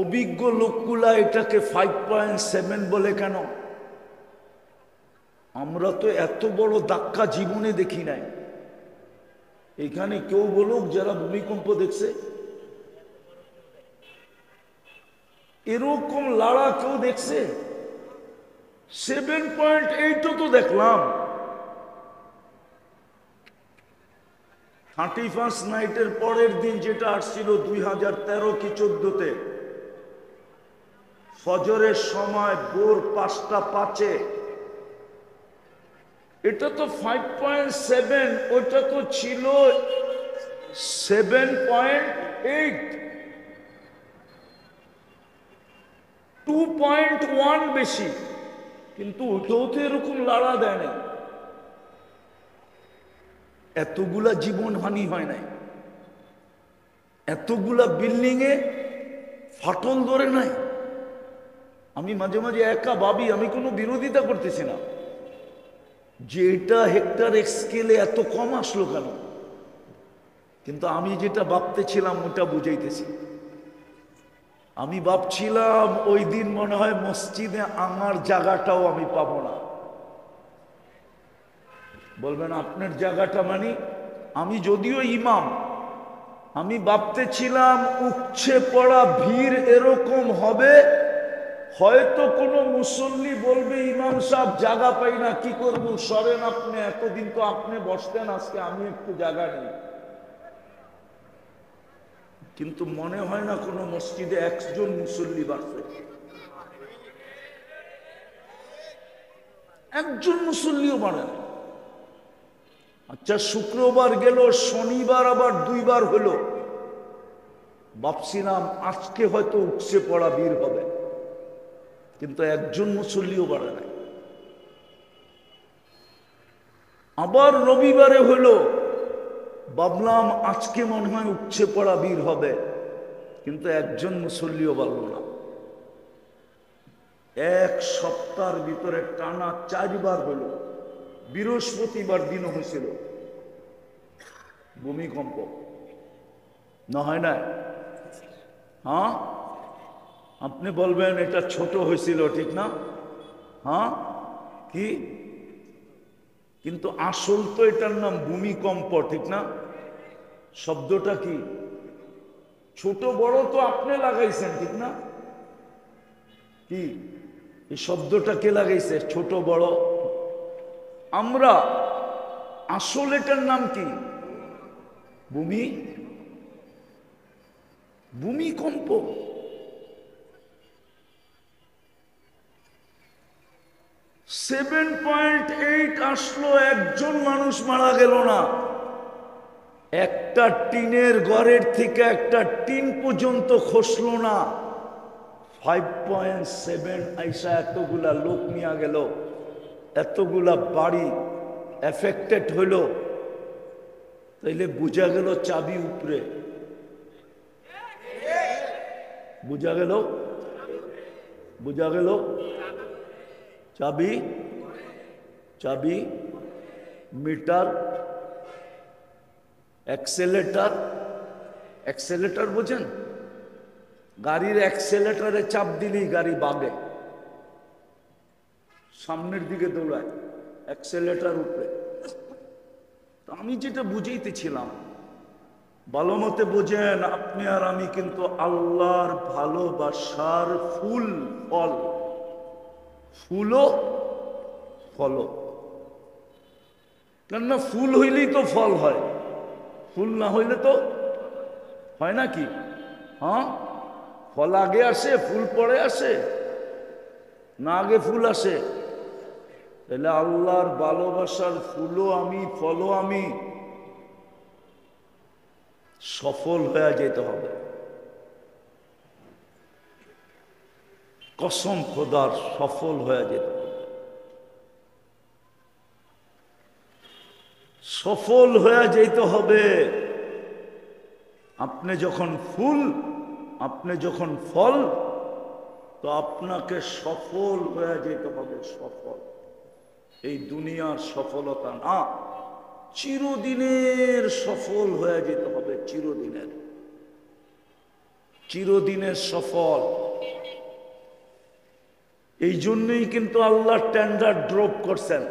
অভিজ্ঞ লোকগুলা এটাকে 5.7 বলে কেন। আমরা তো এত বড় ধাক্কা জীবনে দেখি নাই। এখানে কেউ বলুক যারা ভূমিকম্প দেখছে, এরকম লাড়া কেউ দেখছে? 7.8 তো দেখলাম। 31st নাইটের পরের দিন যেটা আসছিল 2013 কি 14-তে, ফজরের সময় ভোর 5:05, এটা তো 5.7, ওটা তো ছিল 7.8, 2.1 বেশি, কিন্তু ওটাও তো এরকম লাড়া দেয় না। এতগুলা জীবনহানি হয় নাই, এতগুলা বিল্ডিং এ ফাটল ধরে নাই। আমি মাঝে মাঝে একা ভাবি, আমি কোনো বিরোধিতা করতেছি না, যে এটা হেক্টর স্কেলে এত কম আসলো কেন, কিন্তু আমি যেটা ভাবতেছিলাম ওটা বুঝাইতেছি। আমি ভাবছিলাম ওই দিন মনে হয় মসজিদে আমার জায়গাটাও আমি পাবো না। বলবেন আপনার জায়গাটা মানে? আমি যদিও ইমাম, আমি ভাবতেছিলাম উপচে পড়া ভিড় এরকম হবে, হয়তো কোনো মুসল্লি বলবে ইমাম সাহেব জায়গা পাই না, কি করবো, সরেন আপনি, এতদিন তো আপনি বসতেন, আজকে আমি একটু জায়গা নেই। কিন্তু মনে হয় না কোনো মসজিদে একজন মুসল্লি বাড়ছে, একজন মুসল্লিও বাড়ে না। আচ্ছা, শুক্রবার গেল, শনিবার আবার 2 বার হলো, ভাবছিলাম আজকে হয়তো উপচে পড়া ভিড় হবে, কিন্তু একজন মুসল্লিও বাড়ে নাই। আবার রবিবারে হলো, ভাবলাম আজকে মনে হয় উপচে পড়া ভিড় হবে, কিন্তু একজন মুসল্লিও বাড়ল না। এক সপ্তাহের ভিতরে টানা 4 বার হলো, বৃহস্পতিবার দিনও হয়েছিল ভূমিকম্প, না হয় না? হ্যাঁ, আপনি বলবেন এটা ছোট হয়েছিল, ঠিক না? হ্যাঁ, কি? কিন্তু আসল তো এটার নাম ভূমিকম্প, ঠিক না? শব্দটা কি? ছোট বড় তো আপনি লাগাইছেন, ঠিক না? কি এই শব্দটা কে লাগাইছে? ছোট বড় আমরা। আসল এটার নাম কি? ভূমিকম্প। $7.8 আসলো, একজন মানুষ মারা গেল না। একটা টিনের ঘরের থেকে একটা টিন পর্যন্ত খসলো না। 5.7 আইসা এতগুলা লোক নিয়ে গেল, এতগুলা বাড়ি এফেক্টেড হইল, তাইলে বোঝা গেল চাবি উপরে। বোঝা গেল চাবি চাবি, মিটার, অ্যাক্সেলেটার। অ্যাক্সেলেটার বোঝেন? গাড়ির অ্যাক্সেলেটারে চাপ দিলেই গাড়ি বাগে, সামনের দিকে দৌড়ায়, অ্যাক্সেলেটার উপরে। তো আমি যেটা বুঝাইতেছিলাম, ভালো মতে বোঝেন, আপনি আর আমি কিন্তু আল্লাহর ভালোবাসার ফুল ফল, ফুলও ফলও। কেননা ফুল হইলেই তো ফল হয়, ফুল না হইলে তো হয় নাকি? হ্যাঁ, ফল আগে আসে ফুল পরে আসে না, আগে ফুল আসে? তাহলে আল্লাহর ভালোবাসার ফুলও আমি ফলও আমি, সফল হয়ে যেতে হবে। কসম খোদার, সফল হয়ে যেতে হবে, সফল হয়ে যেতে হবে। আপনি যখন ফুল, আপনি যখন ফল, তো আপনাকে সফল হয়ে যেতে হবে। সফল এই দুনিয়ার সফলতা না, চিরদিনের সফল হয়ে যেতে হবে, চিরদিনের, চিরদিনের সফল। এই জন্যই কিন্তু আল্লাহ টেন্ডার ড্রপ করছেন,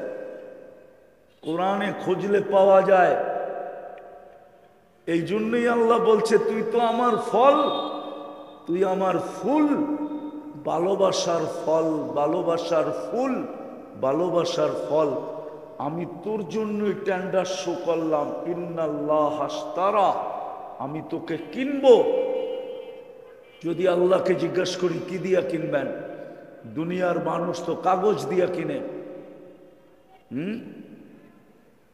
কোরআনে খুঁজলে পাওয়া যায়। এই জন্যই আল্লাহ বলছে, তুই তো আমার ফল, তুই আমার ফুল, ভালোবাসার ফল, ভালোবাসার ফুল, ভালোবাসার ফল। আমি তোর জন্যই টেন্ডার শো করলাম, ইন্নাল্লাহ হাশতারা, আমি তোকে কিনবো। যদি আল্লাহকে জিজ্ঞাসা করি কি দিয়া কিনবেন? দুনিয়ার মানুষ তো কাগজ দিয়া কিনে।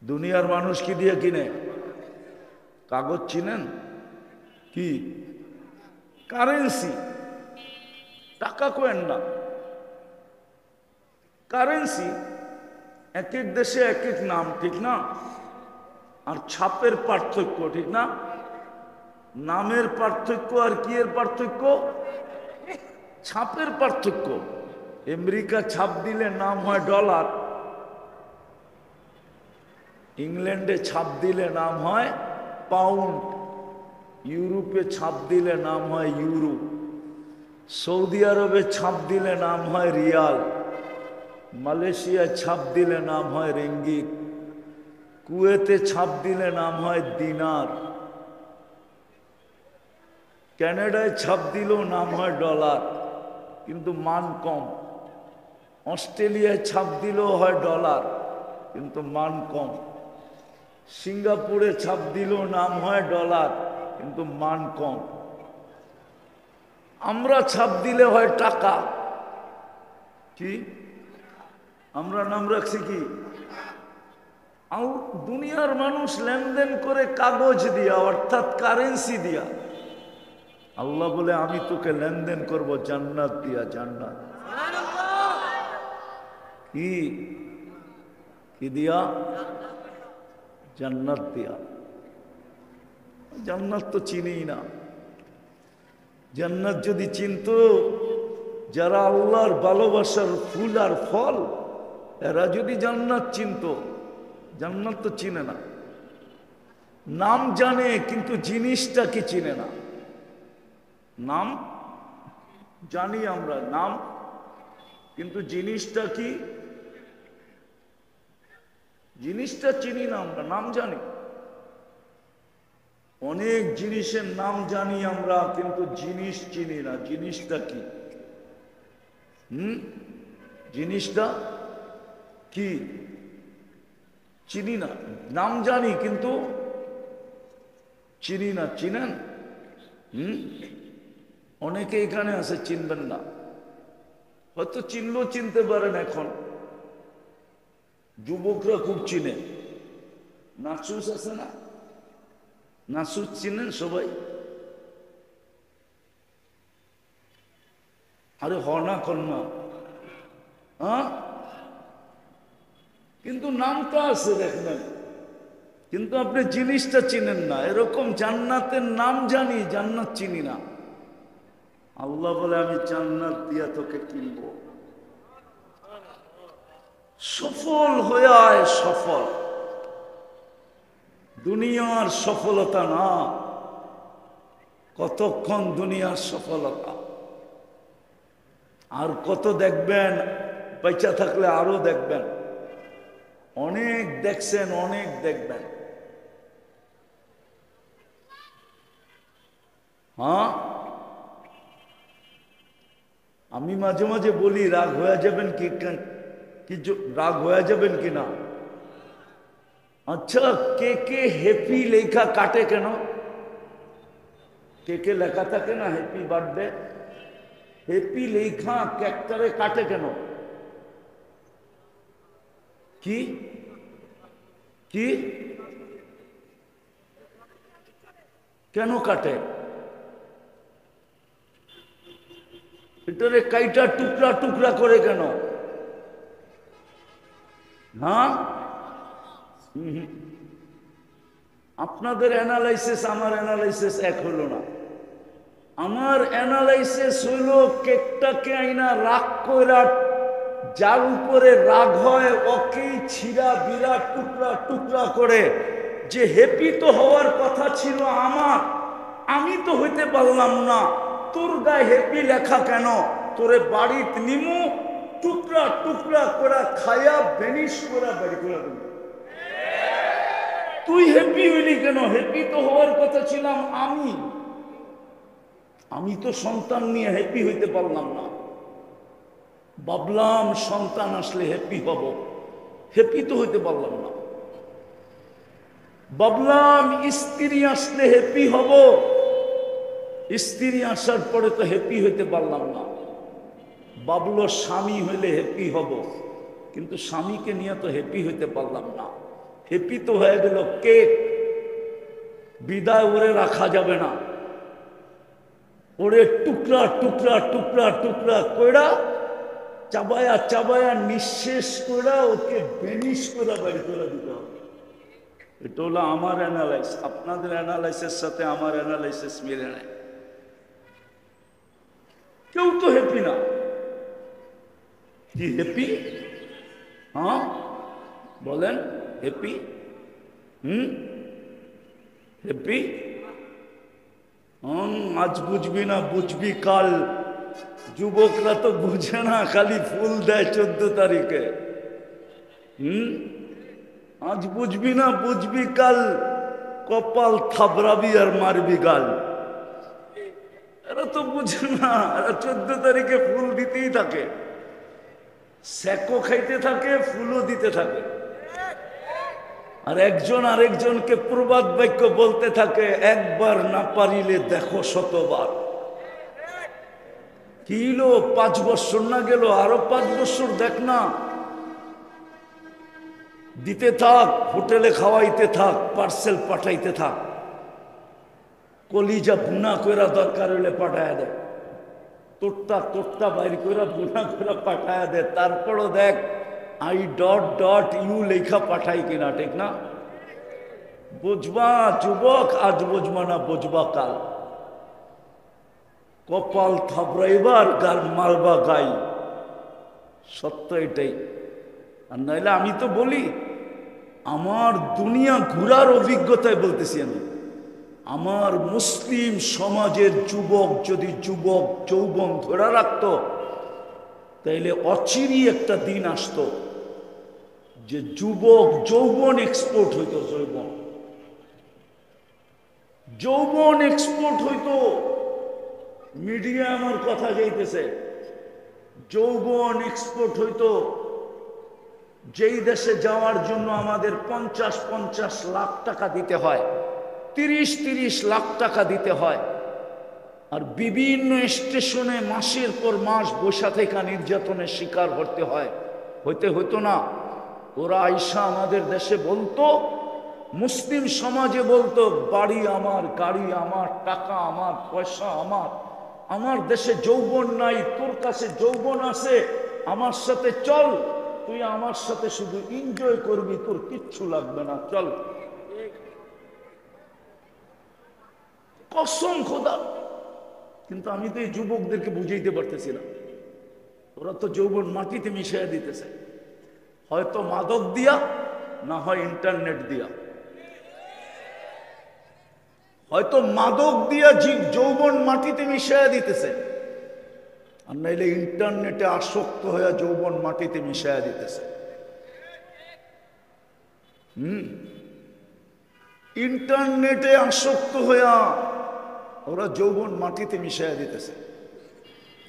দুনিয়ার মানুষ কি দিয়ে কিনে? কাগজ চিনেন? কি? কারেন্সি, টাকা কয়েন না, কারেন্সি। এক এক দেশে এক এক নাম, ঠিক না? আর ছাপের পার্থক্য, ঠিক না? নামের পার্থক্য আর কি এর পার্থক্য? ছাপের পার্থক্য। আমেরিকা ছাপ দিলে নাম হয় ডলার, ইংল্যান্ডে ছাপ দিলে নাম হয় পাউন্ড, ইউরোপে ছাপ দিলে নাম হয় ইউরো, সৌদি আরবে ছাপ দিলে নাম হয় রিয়াল, মালয়েশিয়ায় ছাপ দিলে নাম হয় রিঙ্গিত, কুয়েতে ছাপ দিলে নাম হয় দিনার, কানাডায় ছাপ দিলেও নাম হয় ডলার, কিন্তু মান কম। অস্ট্রেলিয়ায় ছাপ দিলেও হয় ডলার, কিন্তু মান কম। সিঙ্গাপুরে ছাপ দিলেও নাম হয় ডলার, কিন্তু মান কম। আমরা ছাপ দিলে হয় টাকা। কি? আমরা নাম রাখছি কি? দুনিয়ার মানুষ লেনদেন করে কাগজ দিয়া, অর্থাৎ কারেন্সি দিয়া। আল্লাহ বলে, আমি তোকে লেনদেন করব জান্নাত দিয়া, জান্নাত। কি কি দিয়া? জান্নাত দিয়া। জান্নাত তো চিনি না। জান্নাত যদি চিনতো যারা আল্লাহর ভালোবাসার ফুল আর ফল, এরা যদি জান্নাত চিনতো, জান্নাত তো চিনে না। নাম জানে কিন্তু জিনিসটা কি চিনে না। নাম জানি আমরা, নাম, কিন্তু জিনিসটা কি, জিনিসটা চিনি না আমরা। নাম জানি, অনেক জিনিসের নাম জানি আমরা, কিন্তু জিনিস চিনি না। জিনিসটা কি? জিনিসটা কি চিনি না। নাম জানি কিন্তু চিনি না। চিনেন? অনেকে এখানে আছে চিনবেন না, হয়তো চিনলেও চিনতে পারেন। এখন যুবকরা খুব চিনে। নাসুস আছে না? নাসুস চিনেন সবাই? আরে হনা কন্যা, হ্যাঁ, কিন্তু নামটা আছে দেখবেন, কিন্তু আপনি জিনিসটা চিনেন না। এরকম জান্নাতের নাম জানি, জান্নাত চিনি না। আল্লাহ বলে, আমি জান্নাত দিয়া তোকে কিনবো। সফল হয়ে আয়, সফল। দুনিয়ার সফলতা না, কতক্ষণ দুনিয়ার সফলতা, আর কত দেখবেন, বেঁচে থাকলে আরো দেখবেন, অনেক দেখছেন, অনেক দেখবেন। হ্যাঁ, আমি মাঝে মাঝে বলি রাগ হয়ে যাবেন কি, রাগ হয়ে যাবেন কি না? আচ্ছা, কে কে হ্যাপি লেখা কাটে কেন? কে কে লেখা থাকে না হ্যাপি বার্থডে, হ্যাপি লেখা ক্যাক্টারে কাটে কেন? কি কি কেন কাটে? এটারে কাইটা টুকরা টুকরা করে কেন? হ্যাঁ, আপনাদের অ্যানালাইসিস আমার অ্যানালাইসিস এক হলো না। আমার অ্যানালাইসিস হইল কেকটাকে আইনা রাগ কইরা, যার উপরে রাগ হয় ওকেই ছিঁড়া বিরা টুকরা টুকরা করে, যে হ্যাপি তো হওয়ার কথা ছিল আমার, আমি তো হইতে পারলাম না, তোর গায়ে হ্যাপি লেখা কেন? তোরে বাড়িতে নিমু, টুকরা টুকরা করে খায়া বেনিশ করে বাড়ি করে দেব। তুই হ্যাপি হইলি কেন? হ্যাপি তো হওয়ার কথা ছিলাম আমি, আমি তো সন্তান নিয়ে হ্যাপি হইতে পারলাম না। ভাবলাম সন্তান আসলে হ্যাপি হব, হ্যাপি তো হইতে পারলাম না। ভাবলাম স্ত্রী আসলে হ্যাপি হব, স্ত্রী আসার পরে তো হ্যাপি হইতে পারলাম না। ভাবলো স্বামী হইলে হ্যাপি হব, কিন্তু স্বামীকে নিয়ে তো হ্যাপি হইতে পারলাম না। হ্যাপি তো হয়ে গেল কেক, বিদায় ওরে রাখা যাবে না, ওরে টুকরা টুকরা টুকরা টুকরা কইরা চাবায়া চাবায়া নিঃশেষ কইরা ওকে বেনিশ করে বাড়ি করে দিতে হবে। এটা হলো আমার অ্যানালাইসিস। আপনাদের অ্যানালাইসিসের সাথে আমার অ্যানালাইসিস মিলে নেয়। কেউ তো হ্যাপি না। কি হ্যাপি? হ্যাঁ বলেন, হ্যাপি? হ্যাপি? আজ বুঝবি না, বুঝবি কাল। যুবকরা তো বুঝে না, খালি ফুল দেয় 14 তারিখে। আজ বুঝবি না, বুঝবি কাল, কপাল থাবড়াবি আর মারবি গাল। এরা তো বুঝে না, এরা 14 তারিখে ফুল দিতেই থাকে, স্যাকও খাইতে থাকে, ফুলও দিতে থাকে, আর একজন আরেকজনকে প্রবাদ বাক্য বলতে থাকে, একবার না পারিলে দেখো শতবার। কি হলো, 5 বছর না গেল, আরো 5 বছর দেখ না, দিতে থাক, হোটেলে খাওয়াইতে থাক, পার্সেল পাঠাইতে থাক, কলিজা ভুনা কইরা দরকার হইলে পাঠায় দেয়, তোরটা তোরটা বাইর কইরা ভুনা কইরা পাঠায় দেয়। তারপরও দেখ আই ডট ডট ইউ লেখা পাঠাই কিনা, ঠিক না? বুঝবা যুবক, আজ বুঝবা না, বুঝবা কাল। কপাল থাবড়াইবার গাল মারবা গাই, সত্য এটাই। আর নাইলে আমি তো বলি, আমার দুনিয়া ঘুরার অভিজ্ঞতায় বলতেছি আমি, আমার মুসলিম সমাজের যুবক যদি যুবক যৌবন ধরে রাখত, তাইলে অচিরই একটা দিন আসতো যে যুবক যৌবন এক্সপোর্ট হইতো, যৌবন যৌবন এক্সপোর্ট হইতো। মিডিয়া আমার কথা যাইতেছে, যৌবন এক্সপোর্ট হইতো। যেই দেশে যাওয়ার জন্য আমাদের 50-50 লাখ টাকা দিতে হয়, 30-30 লাখ টাকা দিতে হয়, আর বিভিন্ন স্টেশনে মাসের পর মাস বসা থেকে নির্যাতনের শিকার হতে হয়, হইতো না? ওরা আইসা আমাদের দেশে বলতো, মুসলিম সমাজে বলতো, বাড়ি আমার, গাড়ি আমার, টাকা আমার, পয়সা আমার, আমার দেশে যৌবন নাই, তোর কাছে যৌবন আছে, আমার সাথে চল, তুই আমার সাথে শুধু এনজয় করবি, তোর কিচ্ছু লাগবে না, চল। কসম খোদা। কিন্তু আমি তো এই যুবকদেরকে বুঝাইতে পারতেছি না, ওরা তো যৌবন মাটিতে মিশিয়ে দিতেছে। হয়তো মাদক দিয়া, না হয় ইন্টারনেট দিয়া। হয়তো মাদক দিয়া যৌবন মাটিতে মিশাইয়া দিতেছে, আর নাইলে ইন্টারনেটে আসক্ত হয়ে যৌবন মাটিতে মিশাইয়া দিতেছে। ইন্টারনেটে আসক্ত হইয়া ওরা যৌবন মাটিতে মিশাইয়া দিতেছে।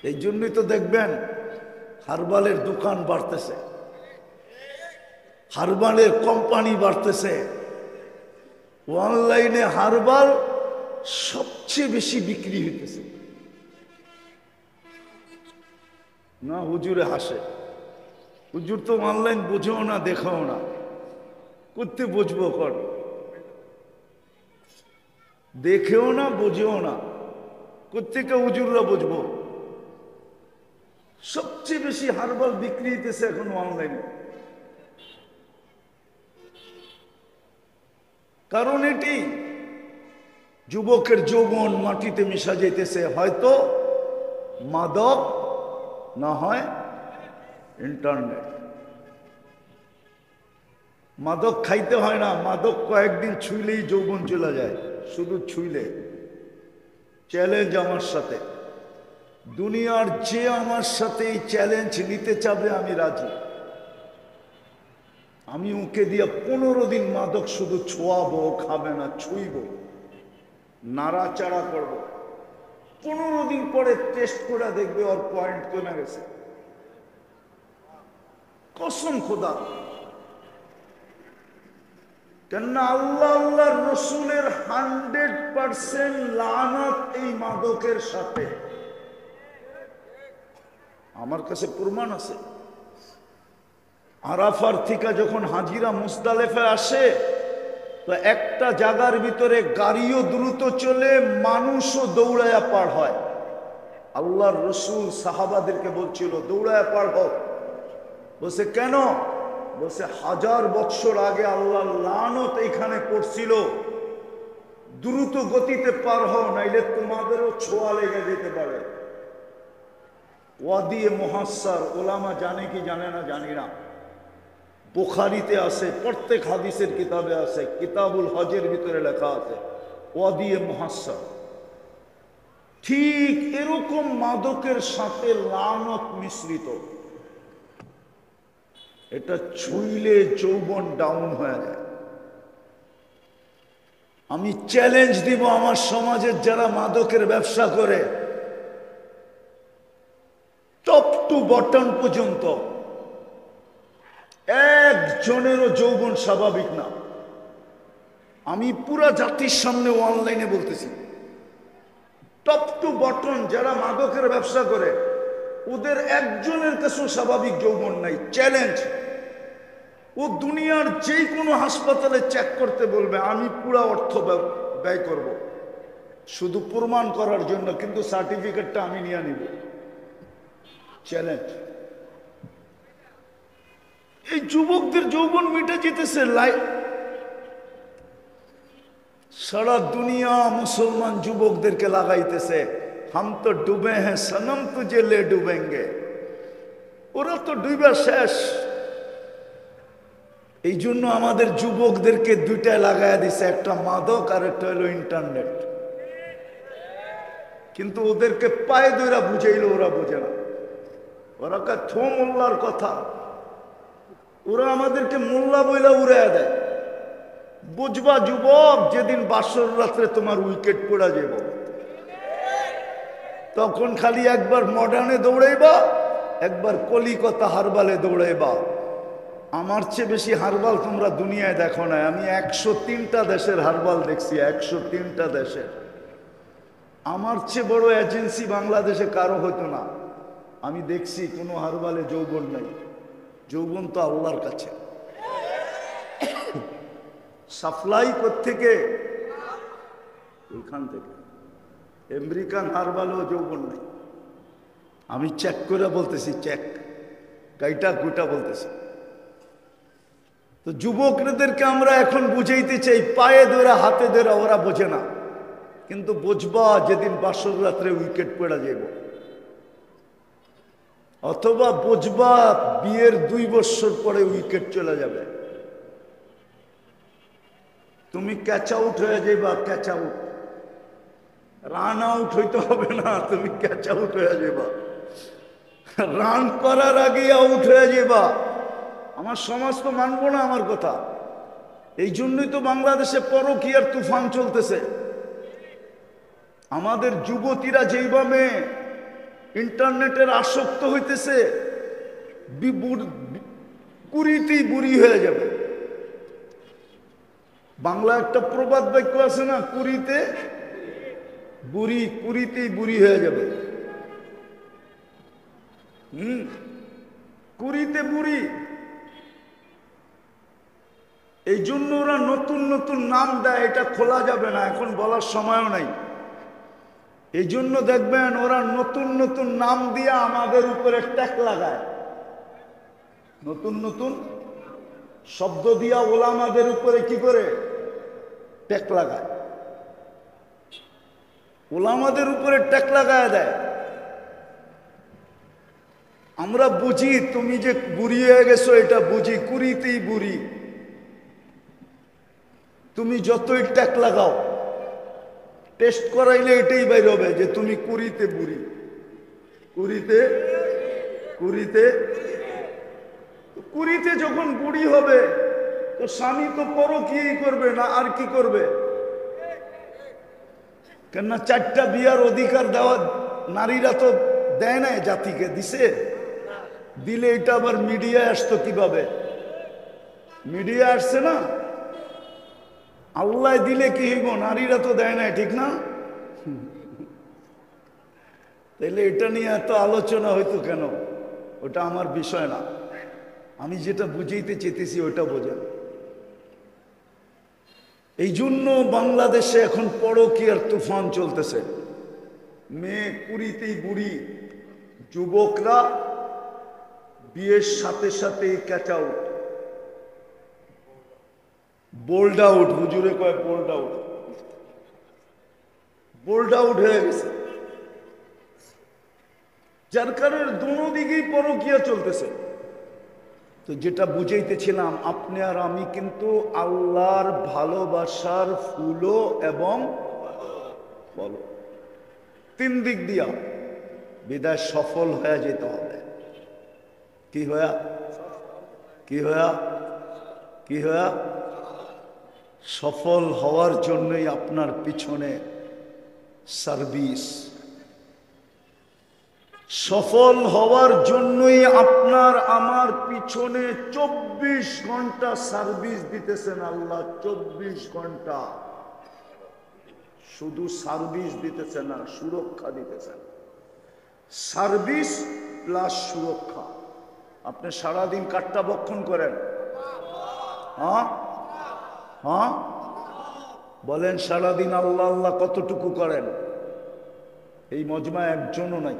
এই জন্যই তো দেখবেন হারবালের দোকান বাড়তেছে, হারবালের কোম্পানি বাড়তেছে। অনলাইনে হারবাল সবচেয়ে বেশি বিক্রি হইতেছে। না হুজুরে হাসে, হুজুর তো অনলাইন বোঝেও না, দেখাও না, করতে বুঝবো কর, দেখেও না বুঝেও না, কোথেকে হুজুররা বুঝবো? সবচেয়ে বেশি হারবাল বিক্রি হইতেছে এখন অনলাইনে। কারণ এটি যুবকের যৌবন মাটিতে মিশা যাইতেছে, হয়তো মাদক, না হয় ইন্টারনেট। মাদক খাইতে হয় না, মাদক কয়েকদিন ছুইলেই যৌবন চলে যায়, শুধু ছুইলে। চ্যালেঞ্জ আমার সাথে, দুনিয়ার যে আমার সাথে এই চ্যালেঞ্জ নিতে চাবে আমি রাজি। আমি ওকে দিয়ে 15 দিন মাদক শুধু ছোয়াবো, খাবে না, ছুইব, নাড়াচাড়া করবো। 15 দিন পরে টেস্ট করে দেখবে ওর পয়েন্ট কমে গেছে, কসম খোদা। কেননা আল্লাহ আল্লাহর রসুলের 100% লানত এই মাদকের সাথে। আমার কাছে প্রমাণ আছে। আরাফার থেকে যখন হাজিরা মুজদালিফায় আসে, তো একটা জায়গার ভিতরে গাড়িও দ্রুত চলে, মানুষও দৌড়ায়া পার হয়। আল্লাহর রসুল সাহাবাদেরকে বলছিল দৌড়ায়া পার হোক। বলছে কেন? বলছে 1000 বছর আগে আল্লাহর লানত এখানে পড়ছিল, দ্রুত গতিতে পার হও, নাইলে তোমাদেরও ছোঁয়া লেগে যেতে পারে। ওয়াদিয়ে মুহাসসার, ওলামা জানে কি জানে না জানি না, বুখারীতে আছে, প্রত্যেক হাদিসের কিতাবে আছে, কিতাবুল হজের ভিতরে লেখা আছে ওয়াদিয়ে মুহাসসার। ঠিক এরকম মাদকের সাথে লানত মিশ্রিত। এটা ছুঁইলে যৌবন ডাউন হয়ে যায়। আমি চ্যালেঞ্জ দিব আমার সমাজের যারা মাদকের ব্যবসা করে, টপ টু বটম পর্যন্ত একজনেরও যৌবন স্বাভাবিক না। আমি পুরা জাতির সামনে অনলাইনে বলতেছি, টপ টু বটম যারা মাদকের ব্যবসা করে, ওদের একজনের কাছেও স্বাভাবিক যৌবন নাই। চ্যালেঞ্জ। ও দুনিয়ার যে কোনো হাসপাতালে চেক করতে বলবে, আমি পুরা অর্থ ব্যয় করব শুধু প্রমাণ করার জন্য, কিন্তু সার্টিফিকেটটা আমি নিয়ে নিব। চ্যালেঞ্জ। এই যুবকদের যৌবন মিটে যেতেছে। সারা দুনিয়া মুসলমান যুবকদেরকে লাগাইতেছে, হাম তো ডুবে হ্যাঁ সনম তুঝে লে ডুবেঙ্গে। ওরা তো ডুবে শেষ। এই জন্য আমাদের যুবকদেরকে দুইটায় লাগাই দিছে, একটা মাদক আর একটা হলো ইন্টারনেট। কিন্তু ওদেরকে পায়ে ধরে বুঝাইলো ওরা বোঝে না। ওরা কা থো মোল্লার কথা, ওরা আমাদেরকে মোল্লা বইলা উড়াইয়া দেয়। বুঝবা যুবক, যেদিন বাসর রাত্রে তোমার উইকেট পড়া যাব, তখন খালি একবার মডার্নে দৌড়াইবা, একবার কলিকতা হারবালে দৌড়াইবা। আমার চেয়ে বেশি হারবাল তোমরা দুনিয়ায় দেখো না। আমি 103টা দেশের হারবাল দেখছি, 103টা দেশের। আমার চেয়ে বড় এজেন্সি বাংলাদেশে কারো হতো না। আমি দেখছি কোনো হারবালে যৌবন নাই। যৌবন তো আল্লাহর কাছে। সাপ্লাই কোত্থেকে? ওইখান থেকে। আমেরিকান হারবালেও যৌবন নাই। আমি চেক করে বলতেছি, চেক গাইটা গুটা বলতেছি। তো যুবকদেরকে আমরা এখন বুঝাইতে চাই, পায়ে ধরে হাতে ধরে। ওরা বোঝে না, কিন্তু বুঝবা যেদিন বাসর রাত্রে উইকেট পড়া যাব। অথবা বুঝবা বিয়ের 2 বছর পরে উইকেট চলে যাবে, তুমি ক্যাচ আউট হয়ে যাইবা। ক্যাচ আউট, রান আউট হইতে হবে না, তুমি ক্যাচ আউট হয়ে যাবা, রান করার আগে আউট হয়ে যাবা। আমার সমাজ তো মানবো না আমার কথা। এই জন্যই তো বাংলাদেশে পরকীয়ার তুফান চলতেছে। আমাদের যুবতীরা যেইভাবে ইন্টারনেটের আসক্ত হইতেছে, কুড়িতেই বুড়ি হয়ে যাবে। বাংলা একটা প্রবাদ বাক্য আছে না, কুড়িতে বুড়ি, কুড়িতেই বুড়ি হয়ে যাবে। কুড়িতে বুড়ি। এই জন্য ওরা নতুন নতুন নাম দেয়, এটা খোলা যাবে না, এখন বলার সময়ও নাই। এই জন্য দেখবেন ওরা নতুন নতুন নাম দিয়ে আমাদের উপরে ট্যাগ লাগায়, নতুন নতুন শব্দ দিয়া ওলামাদের উপরে কি করে ট্যাগ লাগায়, ওলামাদের উপরে ট্যাগ লাগায় দেয়। আমরা বুঝি তুমি যে বুড়ি হয়ে গেছো, এটা বুঝি, কুড়িতেই বুড়ি। তুমি যতই ট্যাগ লাগাও, টেস্ট করাইলে এটাই বাইর হবে যে তুমি কুড়িতে বুড়ি। কুড়িতে কুড়িতে কুড়িতে যখন বুড়ি হবে, তো স্বামী তো পরকীয়াই করবে না, আর কি করবে? কেননা 4টা বিয়ার অধিকার দেওয়া নারীরা তো দেয় না, জাতিকে দিছে। দিলে এটা আবার মিডিয়ায় আসতো কিভাবে? মিডিয়া আসছে না, আল্লাহ দিলে কি হইব? নারীরা তো দেয় না, ঠিক না? তাইলে এটা নিয়ে এত আলোচনা হইতো কেন? ওটা আমার বিষয় না, আমি যেটা বুঝাইতে চেতেছি ওটা বোঝেন। এই জন্য বাংলাদেশে এখন পরকীয়ার তুফান চলতেছে। মেয়ে কুড়িতেই বুড়ি, যুবকরা বিয়ের সাথে সাথে ক্যাচ আউট, বোল্ড আউট, হুজুরে কয় বোল্ড আউট, বোল্ড আউট হয়ে গেছে। যার কারণে দুনো দিকেই পরকীয়া চলতেছে। তো যেটা বুঝাইতেছিলাম, আপনি আর আমি কিন্তু আল্লাহর ভালোবাসার ফুলও এবং ফল, 3 দিক দিয়া বিদায় সফল হয়ে যেতে হবে। কি হয়া কি হয়া কি হয়া সফল হওয়ার জন্যই আপনার পিছনে সার্ভিস, সফল হওয়ার জন্যই আপনার আমার পিছনে 24 ঘন্টা সার্ভিস দিতেছেন আল্লাহ। 24 ঘন্টা শুধু সার্ভিস দিতেছেন না, সুরক্ষা দিতেছেন। সার্ভিস প্লাস সুরক্ষা। আপনি সারাদিন কাট্টা বক্ষণ করেন? হ্যাঁ হ্যাঁ বলেন, সারাদিন আল্লাহ আল্লাহ কতটুকু করেন? এই মজমা একজনও নাই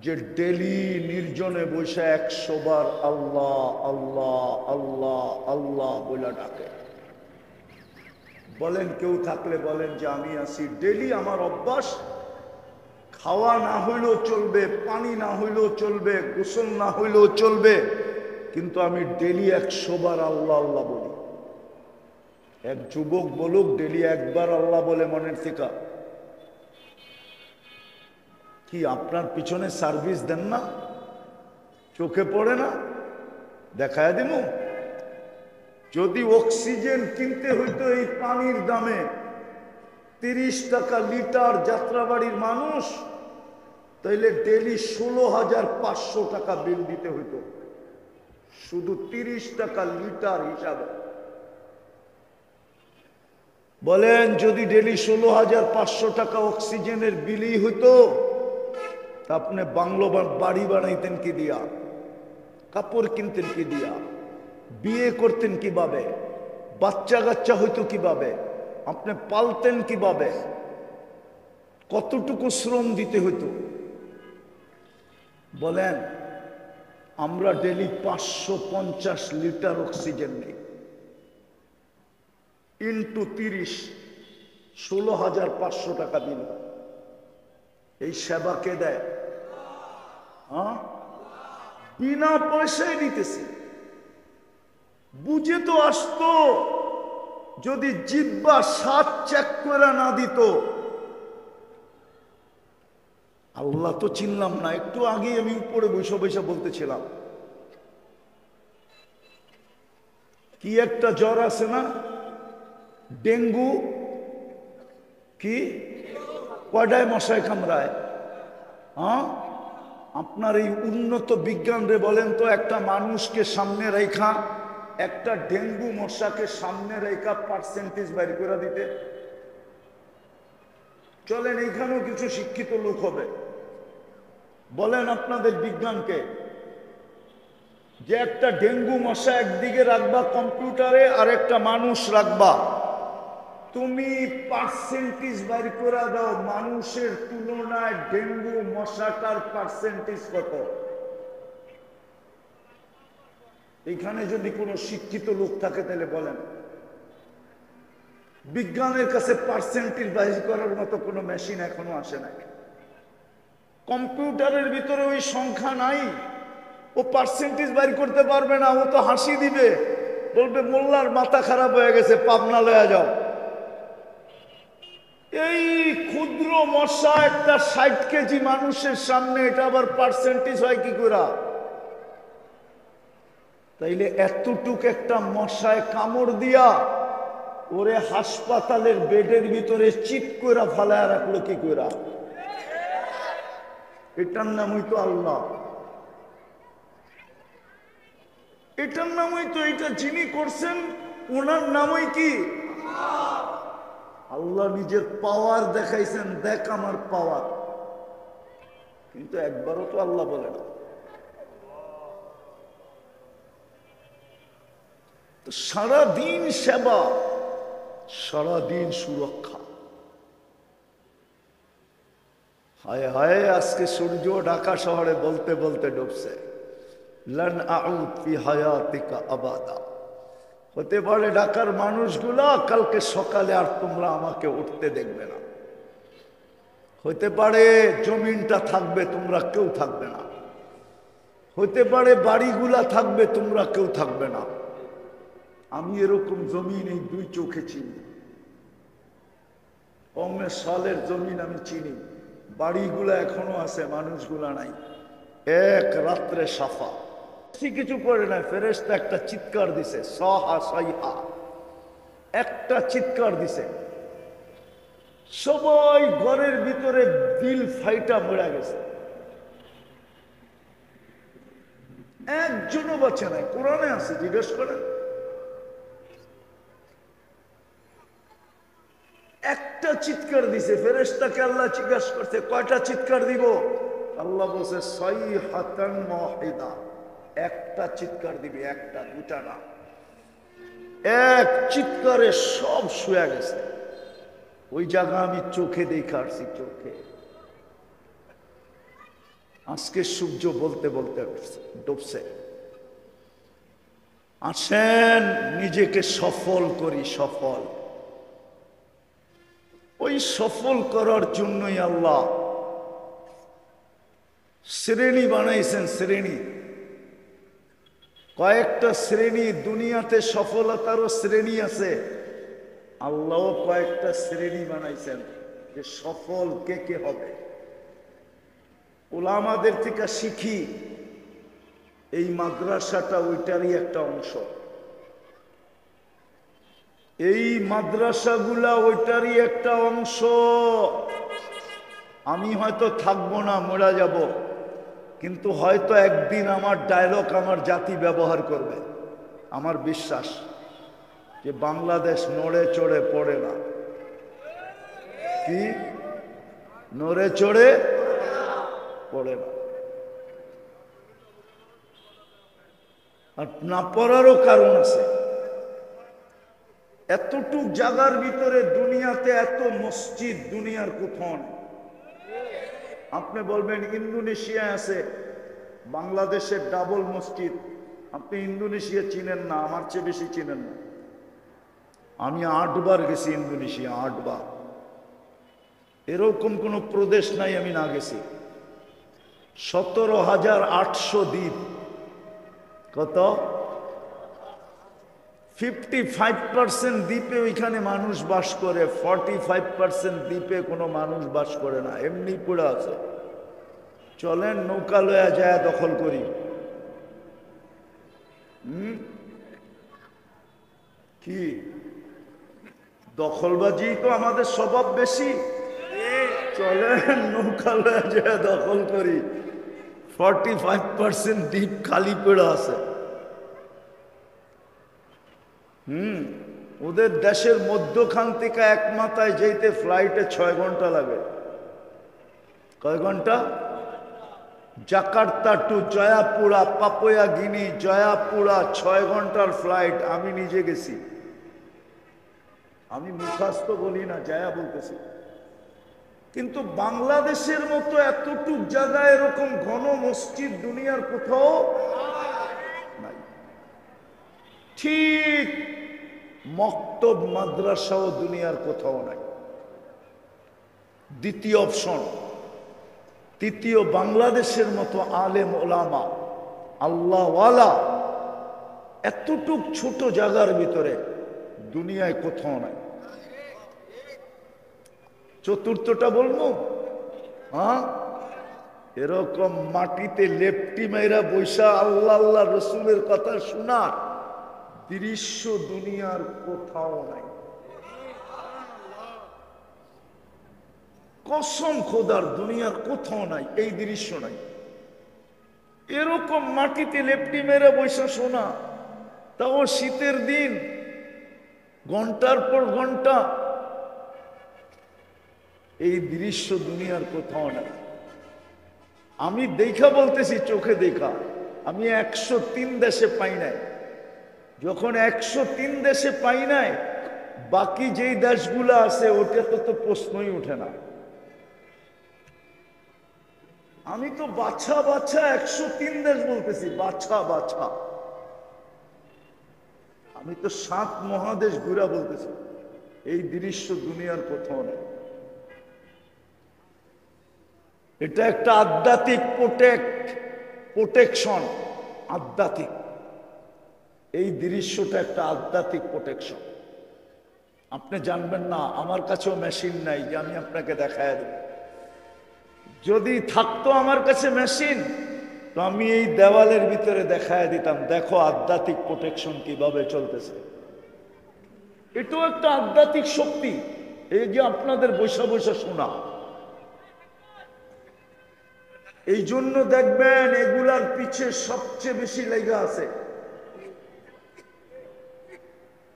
যে ডেলি নির্জনে বসে 100 বার আল্লাহ আল্লাহ আল্লাহ আল্লাহ বলে ডাকে। বলেন কেউ থাকলে বলেন যে আমি আছি, ডেলি আমার অভ্যাস। খাওয়া না হইলেও চলবে, পানি না হইলেও চলবে, গোসল না হইলেও চলবে, কিন্তু আমি ডেলি 100 বার আল্লাহ আল্লাহ বলি। এক যুবক বলুক ডেলি 1 বার আল্লাহ বলে মনের থেকে। কি আপনার পিছনে সার্ভিস দেন না? চোখে পড়ে না? দেখায় দিব। যদি অক্সিজেন কিনতে হইতো এই পানির দামে 30 টাকা লিটার যাত্রাবাড়ির মানুষ, তাইলে ডেলি 16,500 টাকা বিল দিতে হইতো, শুধু 30 টাকা লিটার হিসাবে। বলেন যদি ডেলি 16,500 টাকা অক্সিজেনের বিলই হইতো, তা আপনি বাংলো বাড়ি বানাইতেন কি দিয়া? কাপড় কিনতেন কি দিয়া? বিয়ে করতেন কিভাবে? বাচ্চা কাচ্চা হইতো কিভাবে? আপনি পালতেন কিভাবে? কতটুকু শ্রম দিতে হইতো? বলেন, আমরা ডেলি 550 লিটার অক্সিজেন নেই, ইন্টু 30, 16,500 টাকা দিল। এই সেবা কে দেয়? হ্যাঁ, বিনা পয়সায় নিতেছে। বুঝে তো আসতো, যদি জিব্বা সাত চেক করে না দিত। আল্লাহ তো চিনলাম না। একটু আগে আমি উপরে বৈশা বৈশা বলতেছিলাম, কি একটা জ্বর আছে না, ডেঙ্গু, কি কয়টায় মশায় কামড়ায়? হ্যাঁ, আপনার এই উন্নত বিজ্ঞান রে বলেন তো, একটা মানুষকে সামনে রেখা, একটা ডেঙ্গু মশাকে সামনে রেখা পার্সেন্টেজ বাইর করে দিতে। চলেন এইখানেও কিছু শিক্ষিত লোক হবে, বলেন আপনাদের বিজ্ঞানকে, যে একটা ডেঙ্গু মশা একদিকে রাখবা কম্পিউটারে, আর একটা মানুষ রাখবা, তুমি পার্সেন্টেজ বাইর করে দাও, মানুষের তুলনায় ডেঙ্গু মশাটার পার্সেন্টেজ কত? এখানে যদি কোনো শিক্ষিত লোক থাকে তাহলে বলেন। বিজ্ঞানের কাছে পার্সেন্টেজ বাইর করার মতো কোনো মেশিন এখনো আসে নাই। কম্পিউটারের ভিতরে ওই সংখ্যা নাই, ও পার্সেন্টেজ বাইর করতে পারবে না। ও তো হাসি দিবে, বলবে মোল্লার মাথা খারাপ হয়ে গেছে, পাবনা লয়া যাও। এই ক্ষুদ্র মশা একটা 60 কেজি মানুষের সামনে, এটা আবার পার্সেন্টেজ হয় কি করে? তাইলে এতটুক একটা মশায় কামড় দিয়া ওরে হাসপাতালের বেডের ভিতরে চিৎ করে ফালায় রাখলো কি করে? এটার নামই তো আল্লাহ, এটার নামই তো, এটা যিনি করছেন ওনার নামই কি? আল্লাহ নিজের পাওয়ার দেখাইছেন, দেখ আমার পাওয়ার। কিন্তু একবারও তো আল্লাহ বলে না। তো সারাদিন সেবা, সারাদিন সুরক্ষা। হায় হায়, আজকে সূর্য ঢাকা শহরে বলতে বলতে ডুবছে, লান আউদ ফি হায়াতিকা আবাদা। হতে পারে ঢাকার মানুষগুলা কালকে সকালে আর তোমরা আমাকে উঠতে দেখবে না। হতে পারে জমিনটা থাকবে, তোমরা কেউ থাকবে না। হতে পারে বাড়িগুলা থাকবে, তোমরা কেউ থাকবে না। আমি এরকম জমিন এই দুই চোখে চিনি। কমে সালের জমিন আমি চিনি, বাড়িগুলা এখনো আছে, মানুষগুলা নাই। এক রাত্রে সাফা, কিছু করে না। ফেরেশতা একটা চিৎকার দিছে, সাহা সাইহা, একটা চিৎকার দিছে, সবাই ঘরের ভিতরে দিল ফাইটা মরে গেছে, একজনও বাঁচে নাই। কোরআনে আছে, জিজ্ঞেস করেন। একটা চিৎকার দিছে। ফেরেশতাকে আল্লাহ জিজ্ঞাসা করতে, কয়টা চিৎকার দিব? আল্লাহ বলছে সাইহাতান ওয়াহিদা, একটা চিৎকার দিবি, একটা, দুটা না। এক চিৎকারে সব শুয়ে গেছে। ওই জায়গা আমি চোখে দেখে আসছি, চোখে। আজকে সূর্য বলতে বলতে ডুবছে। আসেন নিজেকে সফল করি, সফল। ওই সফল করার জন্যই আল্লাহ শ্রেণী বানাইছেন, শ্রেণী। কয়েকটা শ্রেণী, দুনিয়াতে সফলতারও শ্রেণী আছে। আল্লাহ কয়েকটা শ্রেণী বানাইছেন যে সফল কে কে হবে। উলামাদের থেকে শিখি, এই মাদ্রাসাটা ওইটারই একটা অংশ। এই মাদ্রাসাগুলা ওইটারই একটা অংশ। আমি হয়তো থাকবো না, মরা যাব, কিন্তু হয়তো একদিন আমার ডায়লগ আমার জাতি ব্যবহার করবে। আমার বিশ্বাস যে বাংলাদেশ নড়ে চড়ে পড়ে না। কি নড়ে চড়ে পড়ে না? আর না পড়ারও কারণ আছে। এতটুক জায়গার ভিতরে দুনিয়াতে এত মসজিদ দুনিয়ার কোথাও নেই। আপনি বলবেন ইন্দোনেশিয়ায় আছে, বাংলাদেশের ডাবল মসজিদ। আপনি ইন্দোনেশিয়া চিনেন না, আমার চেয়ে বেশি চিনেন না। আমি 8 বার গেছি ইন্দোনেশিয়া, 8 বার। এরকম কোনো প্রদেশ নাই আমি না গেছি। 17,800 দ্বীপ কত? 55% দ্বীপে ওইখানে মানুষ বাস করে, 45% দ্বীপে কোনো মানুষ বাস করে না, এমনি পড়ে আছে। চলেন নৌকা লয়া যায় দখল করি। কি দখলবাজি তো আমাদের স্বভাব বেশি। চলেন নৌকা লয়া যায় দখল করি। 45% দ্বীপ খালি পড়ে আছে। ওদের দেশের মধ্যখান থেকে এক মাথায় যেতে ফ্লাইটে 6 ঘন্টা লাগে। কয় ঘন্টা? জাকার্তা টু জয়াপুরা, পাপুয়া গিনি, জয়াপুরা 6 ঘন্টার ফ্লাইট। আমি নিজে গেছি। আমি মুখস্থ বলি না, জয়া বলতেছি। কিন্তু বাংলাদেশের মতো এতটুক জায়গায় এরকম ঘন মসজিদ দুনিয়ার কোথাও নাই। ঠিক মক্তব মাদ্রাসাও দুনিয়ার কোথাও নাই। দ্বিতীয় অপশন। তৃতীয়, বাংলাদেশের মতো আলেম ওলামা আল্লাহওয়ালা এতটুক ছোট জায়গার ভিতরে দুনিয়ায় কোথাও নাই। চতুর্থটা বলবো, এরকম মাটিতে লেপটি মেয়েরা বৈশা আল্লাহ আল্লাহ রসুলের কথা শোনার দৃশ্য দুনিয়ার কোথাও নাই। কসম খোদার, দুনিয়ার কোথাও নাই, এই দৃশ্য নাই। এরকম মাটিতে লেপটি মেয়েরা বৈশা শোনা, তাও শীতের দিন, ঘন্টার পর ঘন্টা। এই দৃশ্য দুনিয়ার কোথাও নাই। আমি দেখা বলতেছি, চোখে দেখা। আমি 103 দেশে পাই নাই। যখন 103 দেশে পাই নাই, বাকি যেই দেশগুলো আছে ওটা তো প্রশ্নই ওঠে না। আমি তো বাছা বাছা 103 দেশ বলতেছি, বাছা বাছা। আমি তো 7 মহাদেশ ঘুরা বলতেছি। এই দৃশ্য দুনিয়ার কোথাও নেই। এটা একটা আধ্যাত্মিক প্রোটেকশন। আধ্যাত্মিক এই দৃশ্যটা একটা আধ্যাত্মিক প্রোটেকশন। আপনি জানবেন না, আমার কাছেও মেশিন নাই যে আমি আপনাকে দেখায় দেব। যদি থাকতো আমার কাছে মেশিন, তো আমি এই দেওয়ালের ভিতরে দেখায় দিতাম, দেখো আধ্যাত্মিক প্রোটেকশন কিভাবে চলতেছে। এটাও একটা আধ্যাত্মিক শক্তি। এই যে আপনাদের বৈশা বৈশা শোনা, এই জন্য দেখবেন এগুলার পিছে সবচেয়ে বেশি লেগে আছে।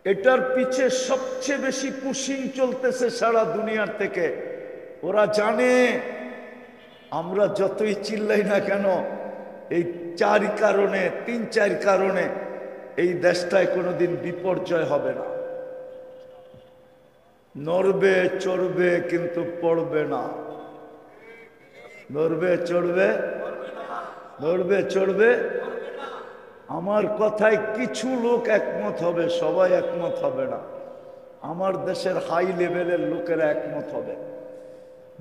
এটার পিছে সবচেয়ে বেশি পুশিং চলতেছে সারা দুনিয়ার থেকে। ওরা জানে আমরা যতই চিল্লাই না কেন, এই 4 কারণে, 3-4 কারণে এই দেশটায় কোনোদিন বিপর্যয় হবে না। নড়বে চড়বে কিন্তু পড়বে না। নড়বে চড়বে, নড়বে চড়বে। আমার কথায় কিছু লোক একমত হবে, সবাই একমত হবে না। আমার দেশের হাই লেভেলের লোকেরা একমত হবে,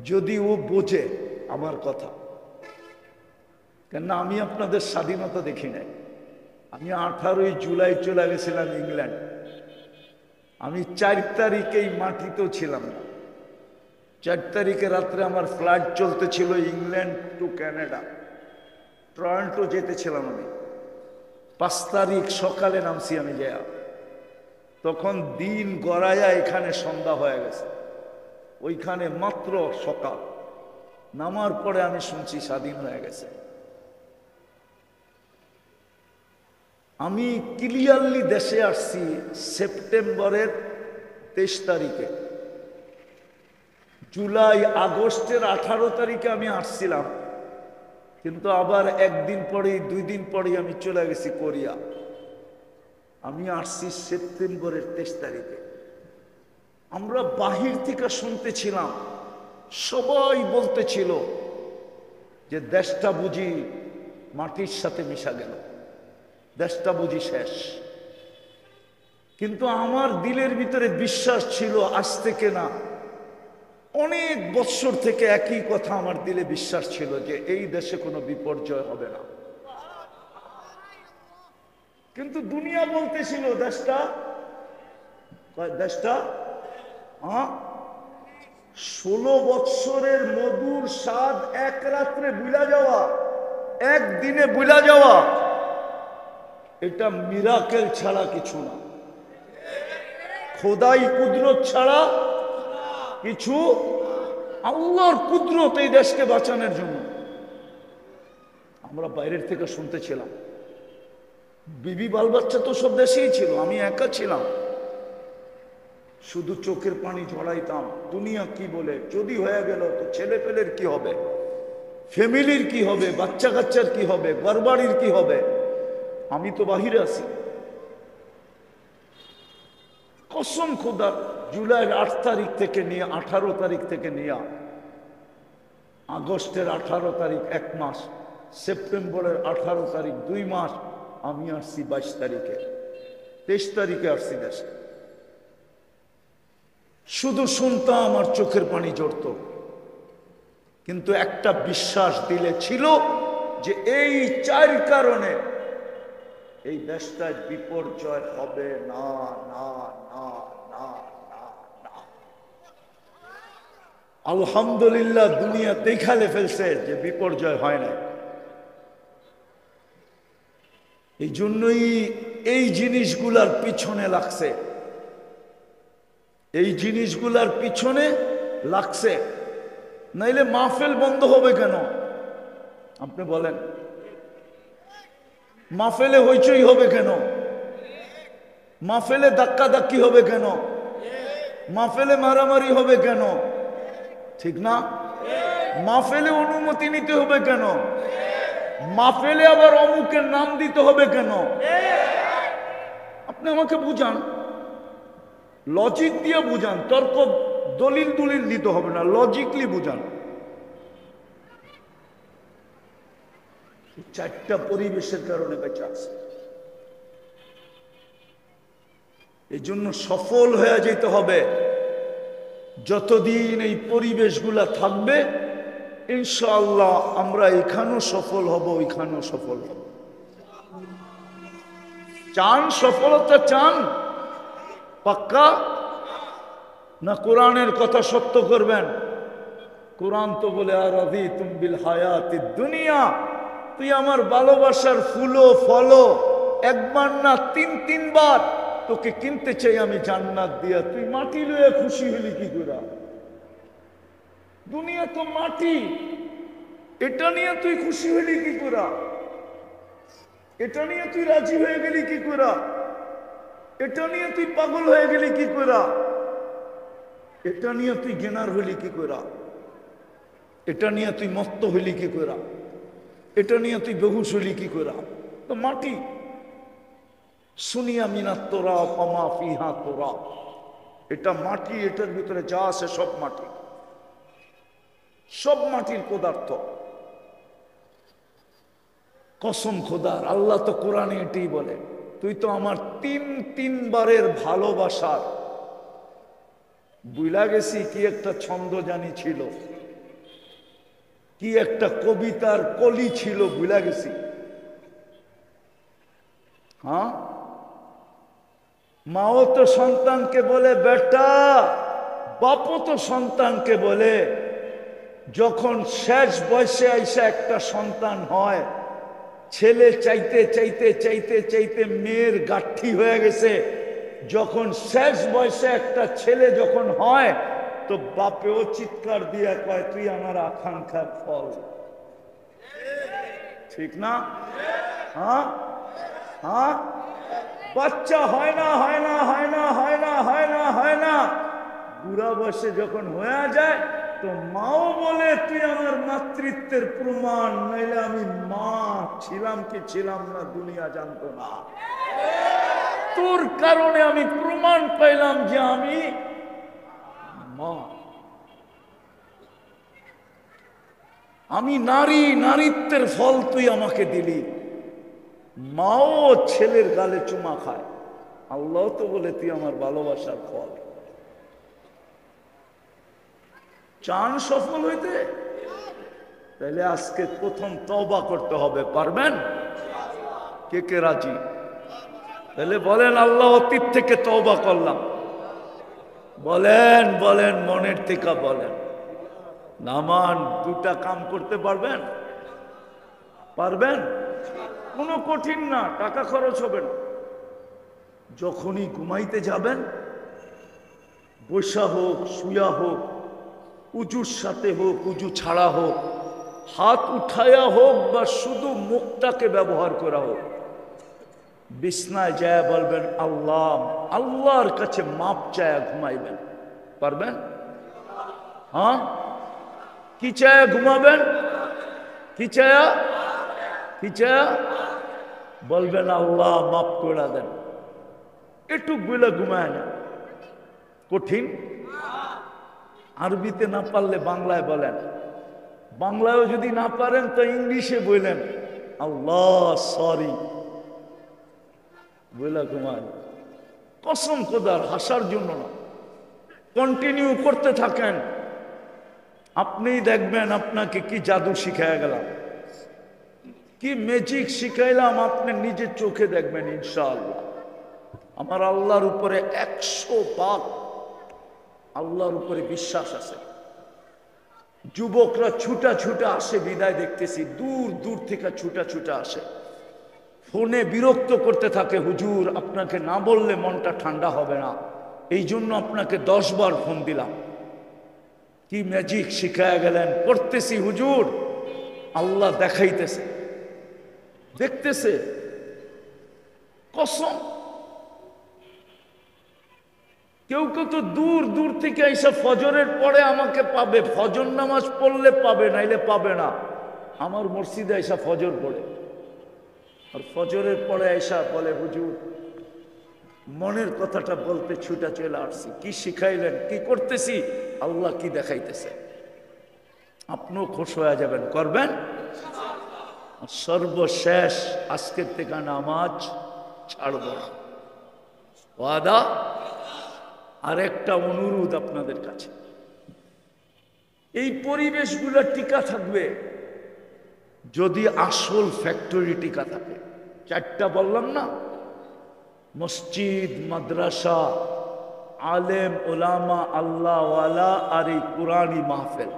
যদি ও বোঝে আমার কথা। কেননা আমি আপনাদের স্বাধীনতা দেখি নাই। আমি 18ই জুলাই চলে গেছিলাম ইংল্যান্ড। আমি 4 তারিখেই মাটিতেও ছিলাম না। 4 তারিখে রাত্রে আমার ফ্লাইট চলতেছিল ইংল্যান্ড টু কানাডা, টরন্টো যেতেছিলাম আমি। 5 তারিখ সকালে নামছি আমি যায়া। তখন দিন গড়াইয়া এখানে সন্ধ্যা হয়ে গেছে, ওইখানে মাত্র সকাল। নামার পরে আমি শুনছি স্বাধীন হয়ে গেছে। আমি ক্লিয়ারলি দেশে আসছি সেপ্টেম্বরের 23 তারিখে। জুলাই আগস্টের 18 তারিখে আমি আসছিলাম, কিন্তু আবার 1 দিন পরেই 2 দিন পরেই আমি চলে গেছি কোরিয়া। আমি আসছি সেপ্টেম্বরের 23 তারিখে। আমরা বাহির থেকে শুনতেছিলাম, সবাই বলতেছিল যে দেশটা বুঝি মাটির সাথে মিশা গেল, দেশটা বুঝি শেষ। কিন্তু আমার দিলের ভিতরে বিশ্বাস ছিল, আজ থেকে না, অনেক বৎসর থেকে একই কথা আমার দিলে বিশ্বাস ছিল যে এই দেশে কোনো বিপর্যয় হবে না। কিন্তু দুনিয়া বলতেছিল দেশটা দেশটা 16 বৎসরের মধুর স্বাদ এক রাত্রে ভুলা যাওয়া, একদিনে ভুলা যাওয়া, এটা মিরাকেল ছাড়া কিছু না, খোদাই কুদরত ছাড়া কিছু। আল্লাহর কুদরত এই দেশকে বাঁচানোর জন্য। আমরা বাইরের থেকে শুনতেছিলাম, বিবি বাল বাচ্চা তো সব দেশেই ছিল, আমি একা ছিলাম, শুধু চোখের পানি ঝরাইতাম। দুনিয়া কি বলে, যদি হয়ে গেল তো ছেলে পেলের কি হবে, ফ্যামিলির কি হবে, বাচ্চা কাচ্চার কি হবে, ঘরবাড়ির কি হবে। আমি তো বাহিরে আছি। কসম খোদার, জুলাইয়ের 8 তারিখ থেকে নিয়ে 18 তারিখ থেকে নিয়ে আগস্টের 18 তারিখ 1 মাস, সেপ্টেম্বরের 18 তারিখ 2 মাস, আমি আসছি 22 তারিখে, 23 তারিখে আসছি দেশে। শুধু শুনতাম, আমার চোখের পানি ঝরত, কিন্তু একটা বিশ্বাস দিলে ছিল যে এই 4 কারণে এই দেশটায় বিপর্যয় হবে না, না, না, না, না, না। আলহামদুলিল্লাহ, দুনিয়া দেখালে ফেলছে যে বিপর্যয় হয় না। এই জন্যই এই জিনিসগুলার পিছনে লাগছে, এই জিনিসগুলার পিছনে লাগছে। নাইলে মাহফিল বন্ধ হবে কেন? আপনি বলেন, মাহফিলে হইচই হবে কেন? মাহফিলে ধাক্কা ধাক্কি হবে কেন? মাহফিলে মারামারি হবে কেন? ঠিক না? মাহফিলে অনুমতি নিতে হবে কেন? মাহফিলে আবার অমুকের নাম দিতে হবে কেন? আপনি আমাকে বুঝান, লজিক দিয়ে বুঝান, তর্ক দলিল দলিল দিতে হবে না, লজিকলি বুঝান। 4টা পরিবেশের কারণে বেঁচে আছে। এই জন্য সফল হয়ে যেতে হবে। যতদিন এই পরিবেশগুলা থাকবে, ইনশাআল্লাহ আমরা এখানেও সফল হব, ওইখানেও সফল হব। চান সফলতা? চান পাক্কা না? কোরআনের কথা সত্য করবেন? কোরআন তো বলে আরাদিতুম বিল হায়াতিদ দুনিয়া, তুই আমার ভালোবাসার ফুলো ফলো একবার না 3 বার তোকে কিনতে চাই আমি জান্নাত দিয়া, তুই মাটি লয়ে খুশি হলি কি করে? দুনিয়া তো মাটি, এটা নিয়ে তুই খুশি হলি কি করে? এটা নিয়ে তুই রাজি হয়ে গেলি কি করে? এটা নিয়ে তুই পাগল হয়ে গেলি কি করে? এটা নিয়ে তুই গেনার হলি কি করে? এটা নিয়ে তুই মত্ত হইলি কি করে? এটা নিয়ে তুই বেহুশ হইলি কি করে? তো মাটি। সুনিয়া মিনাত তোরা পামা ফিহা তোরা, এটা মাটি, এটার ভিতরে যা আছে সব মাটি, সব মাটির পদার্থ। কসম খোদার, আল্লাহ তো কোরআনে এটাই বলে, তুই তো আমার 3 বারের ভালোবাসার, বুইলা গেছি কি একটা ছন্দ জানি ছিল, কি একটা কবিতার কলি ছিল, বুইলা গেছি। হ্যাঁ, মাও তো সন্তানকে বলে বেটা, বাপও তো সন্তানকে বলে, যখন শেষ বয়সে আইসা একটা সন্তান হয়, ছেলে চাইতে চাইতে চাইতে চাইতে মেয়ের গাঠি হয়ে গেছে, যখন শেষ বয়সে একটা ছেলে যখন হয়, তো বাপেও চিৎকার দিয়া কয় তুই আমার আকাঙ্ক্ষার ফল। ঠিক না? হ্যাঁ হ্যাঁ, বাচ্চা হয় না, হয় না, হয় না, হয় না, হয় না, হয় না, বুড়া বয়সে যখন হয়ে যায়, তো মাও বলে তুই আমার মাতৃত্বের প্রমাণ, নাইলে আমি মা ছিলাম কি ছিলাম না দুনিয়া জানতো না, তোর কারণে আমি প্রমাণ পাইলাম যে আমি মা। আমি নারী, নারীত্বের ফল তুই আমাকে দিলি। মাও ছেলের গালে চুমা খায়, আল্লাহ তো বলে তুই আমার ভালোবাসার ফল। চান সফল হইতে, তাহলে আজকে প্রথম তওবা করতে হবে। পারবেন? কে কে রাজি? তাহলে বলেন আল্লাহ অতীত থেকে তওবা করলাম। বলেন বলেন মনের থেকে বলেন। নামান দুটা কাম করতে পারবেন? পারবেন? কোনো কঠিন না, টাকা খরচ হবে না। যখনই ঘুমাইতে যাবেন, বসা হোক শুয়া হোক, উজুর সাথে হোক উজু ছাড়া হোক, হাত উঠায়া হোক বা শুধু মুখটাকে ব্যবহার করা হোক, বিছনায় যায় বলবেন আল্লাহ, আল্লাহর কাছে মাপ চায়া ঘুমাইবেন। পারবেন? হ্যাঁ, কি চায়া ঘুমাবেন? কি চায়া? কি চায়া? বলবেন আল্লাহ মাপ করে দেন। এটুক বলে ঘুমায় না। কঠিন? আরবিতে না পারলে বাংলায় বলেন, বাংলায়ও যদি না পারেন তো ইংলিশে বললেন আল্লাহ সরি, বলে ঘুমায়। কসম খোদার, হাসার জন্য না, কন্টিনিউ করতে থাকেন। আপনিই দেখবেন আপনাকে কি জাদু শিখায় গেলাম, কি ম্যাজিক শিখাইলাম, আপনি নিজের চোখে দেখবেন ইনশাআল্লাহ। আমার আল্লাহর উপরে 100% আল্লাহর উপরে বিশ্বাস আছে। যুবকরা ছুটা ছুটা আসে, বিদায় দেখতেছি দূর দূর থেকে ছুটা ছুটা আসে, ফোনে বিরক্ত করতে থাকে, হুজুর আপনাকে না বললে মনটা ঠান্ডা হবে না, এই জন্য আপনাকে 10 বার ফোন দিলাম। কি ম্যাজিক শিখায় গেলেন? করতেছি হুজুর, আল্লাহ দেখাইতেছে, দেখতেছে, কসম। কেউ কেউ তো দূর দূর থেকে এসে ফজরের পরে আমাকে পাবে, ফজর নামাজ পড়লে পাবে, নাইলে পাবে না। আমার মসজিদে এসা ফজর পড়ে, আর ফজরের পরে এসা বলে হুজুর মনের কথাটা বলতে ছুটা চলে আসছি। কি শিখাইলেন? কি করতেছি? আল্লাহ কি দেখাইতেছে। আপনিও খুশ হয়ে যাবেন, করবেন। সর্বশেষ আজকের থেকে নামাজ ছাড়ব না, ওয়াদা। আর একটা অনুরোধ আপনাদের কাছে, এই পরিবেশগুলো টিকা থাকবে যদি আসল ফ্যাক্টরি টিকা থাকে। 4টা বললাম না, মসজিদ, মাদ্রাসা, আলেম ওলামা, আল্লাহওয়ালা আর এই কোরআনী মাহফিল,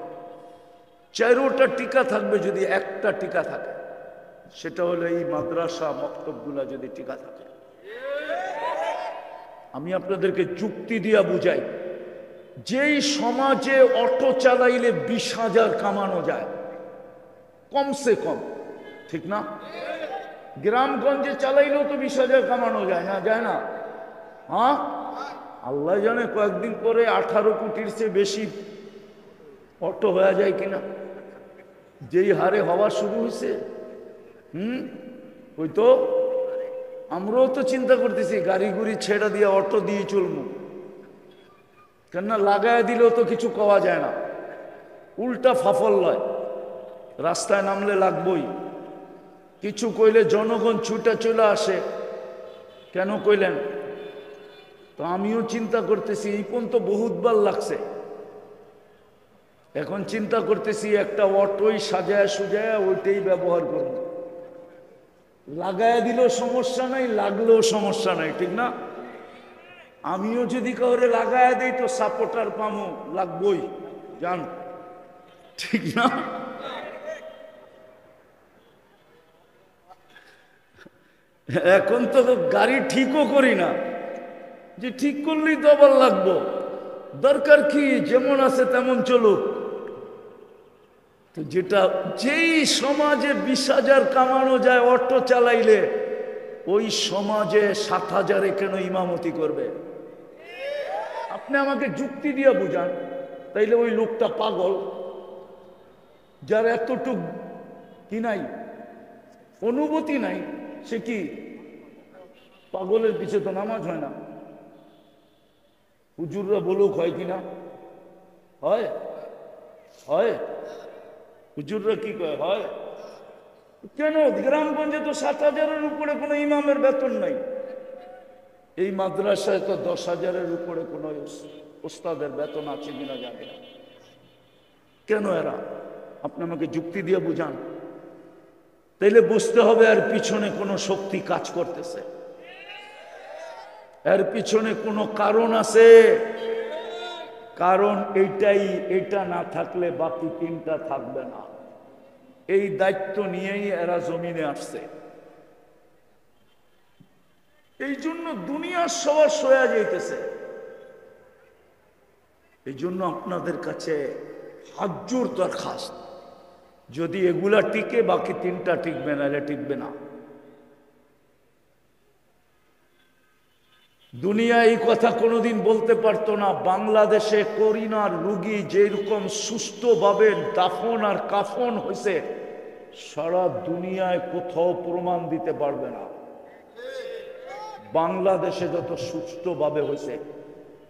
4টা টিকা থাকবে যদি একটা টিকা থাকে, সেটা হলো এই মাদ্রাসা মক্তবগুলা যদি টিকা থাকে। আমি আপনাদেরকে যুক্তি দিয়া বুঝাই, যেই সমাজে অটো চালাইলে 20,000 কামানো যায় কমসে কম, ঠিক না? গ্রামগঞ্জে চালাইলেও তো 20,000 কামানো যায় না, যায় না? হ্যাঁ, আল্লাহ জানে কয়েকদিন পরে 18 কোটির চেয়ে বেশি অটো হয়ে যায় কিনা, যেই হারে হওয়া শুরু হয়েছে। ওই তো আমরাও তো চিন্তা করতেছি গাড়ি গুড়ি ছেড়ে দিয়ে অটো দিয়ে চলবো, কেননা লাগায় দিলেও তো কিছু কওয়া যায় না, উল্টা ফাফল লয়, রাস্তায় নামলে লাগবই। কিছু কইলে জনগণ ছুটে চলে আসে, কেন কইলেন? তো আমিও চিন্তা করতেছি, এই পর্যন্ত বহুতবার লাগছে, এখন চিন্তা করতেছি একটা অটোই সাজায় সুজায় ওইটাই ব্যবহার করব। লাগায় দিলেও সমস্যা নাই, লাগলেও সমস্যা নাই, ঠিক না? আমিও যদি কাউরে লাগায় দেই তো সাপোর্টার পামো, লাগবই, জান, ঠিক না? এখন তো গাড়ি ঠিকও করি না, যে ঠিক করলেই তো আবার লাগবো। দরকার কি, যেমন আছে তেমন চলুক। তো যেটা যেই সমাজে 20,000 কামানো যায় অটো চালাইলে, ওই সমাজে 7,000-এ কেন ইমামতি করবে? আপনি আমাকে যুক্তি দিয়ে বুঝান, তাইলে ওই লোকটা পাগল, যার এতটুক কি নাই, অনুভূতি নাই, সে কি পাগলের পিছে তো নামাজ হয় না। হুজুররা বলুক হয় কিনা, হয়? হয়? হুজুররা কি কয়, হয়? কেন? গ্রামগঞ্জে তো 7,000-এর উপরে কোনো ইমামের বেতন নাই, এই মাদ্রাসায় তো 10,000-এর উপরে কোনো ওস্তাদের বেতন আছে কিনা জানি না। কেন এরা? আপনি আমাকে যুক্তি দিয়ে বুঝান, তাইলে বুঝতে হবে আর পিছনে কোনো শক্তি কাজ করতেছে। এর পিছনে কোনো কারণ আছে? কারণ এইটাই, এটা না থাকলে বাকি তিনটা থাকবে না। এই দায়িত্ব নিয়েই এরা জমিনে আসছে। এই জন্য দুনিয়ার সবার সয়া যাইতেছে। এই জন্য আপনাদের কাছে হাত জোর দরখাস্ত, যদি এগুলা টিকে বাকি তিনটা টিকবে না, এলে টিকবে না। দুনিয়া এই কথা কোনোদিন বলতে পারতো না বাংলাদেশে করোনার রোগী যেরকম সুস্থভাবে দাফন আর কাফন হয়েছে, সারা দুনিয়ায় কোথাও প্রমাণ দিতে পারবে না বাংলাদেশে যত সুস্থভাবে হয়েছে।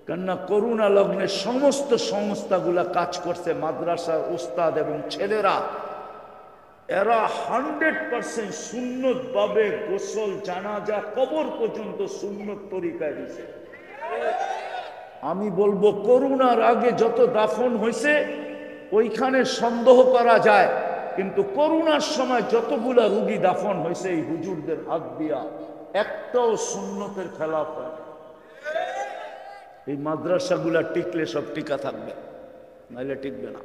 কেননা করোনা লগ্নে সমস্ত সংস্থাগুলা কাজ করছে, মাদ্রাসার উস্তাদ এবং ছেলেরা, এরা 100% সুন্নত ভাবে গোসল, জানাজা, কবর পর্যন্ত সুন্নত তরিকায় দিছে। আমি বলবো করোনার আগে যত দাফন হয়েছে ওইখানে সন্দেহ করা যায়, কিন্তু করোনার সময় যতগুলা রুগী দাফন হয়েছে এই হুজুরদের হাত দিয়া, একটাও সুন্নতের খেলাফ হয়। এই মাদ্রাসাগুলা টিকলে সব টিকা থাকবে, নাইলে টিকবে না।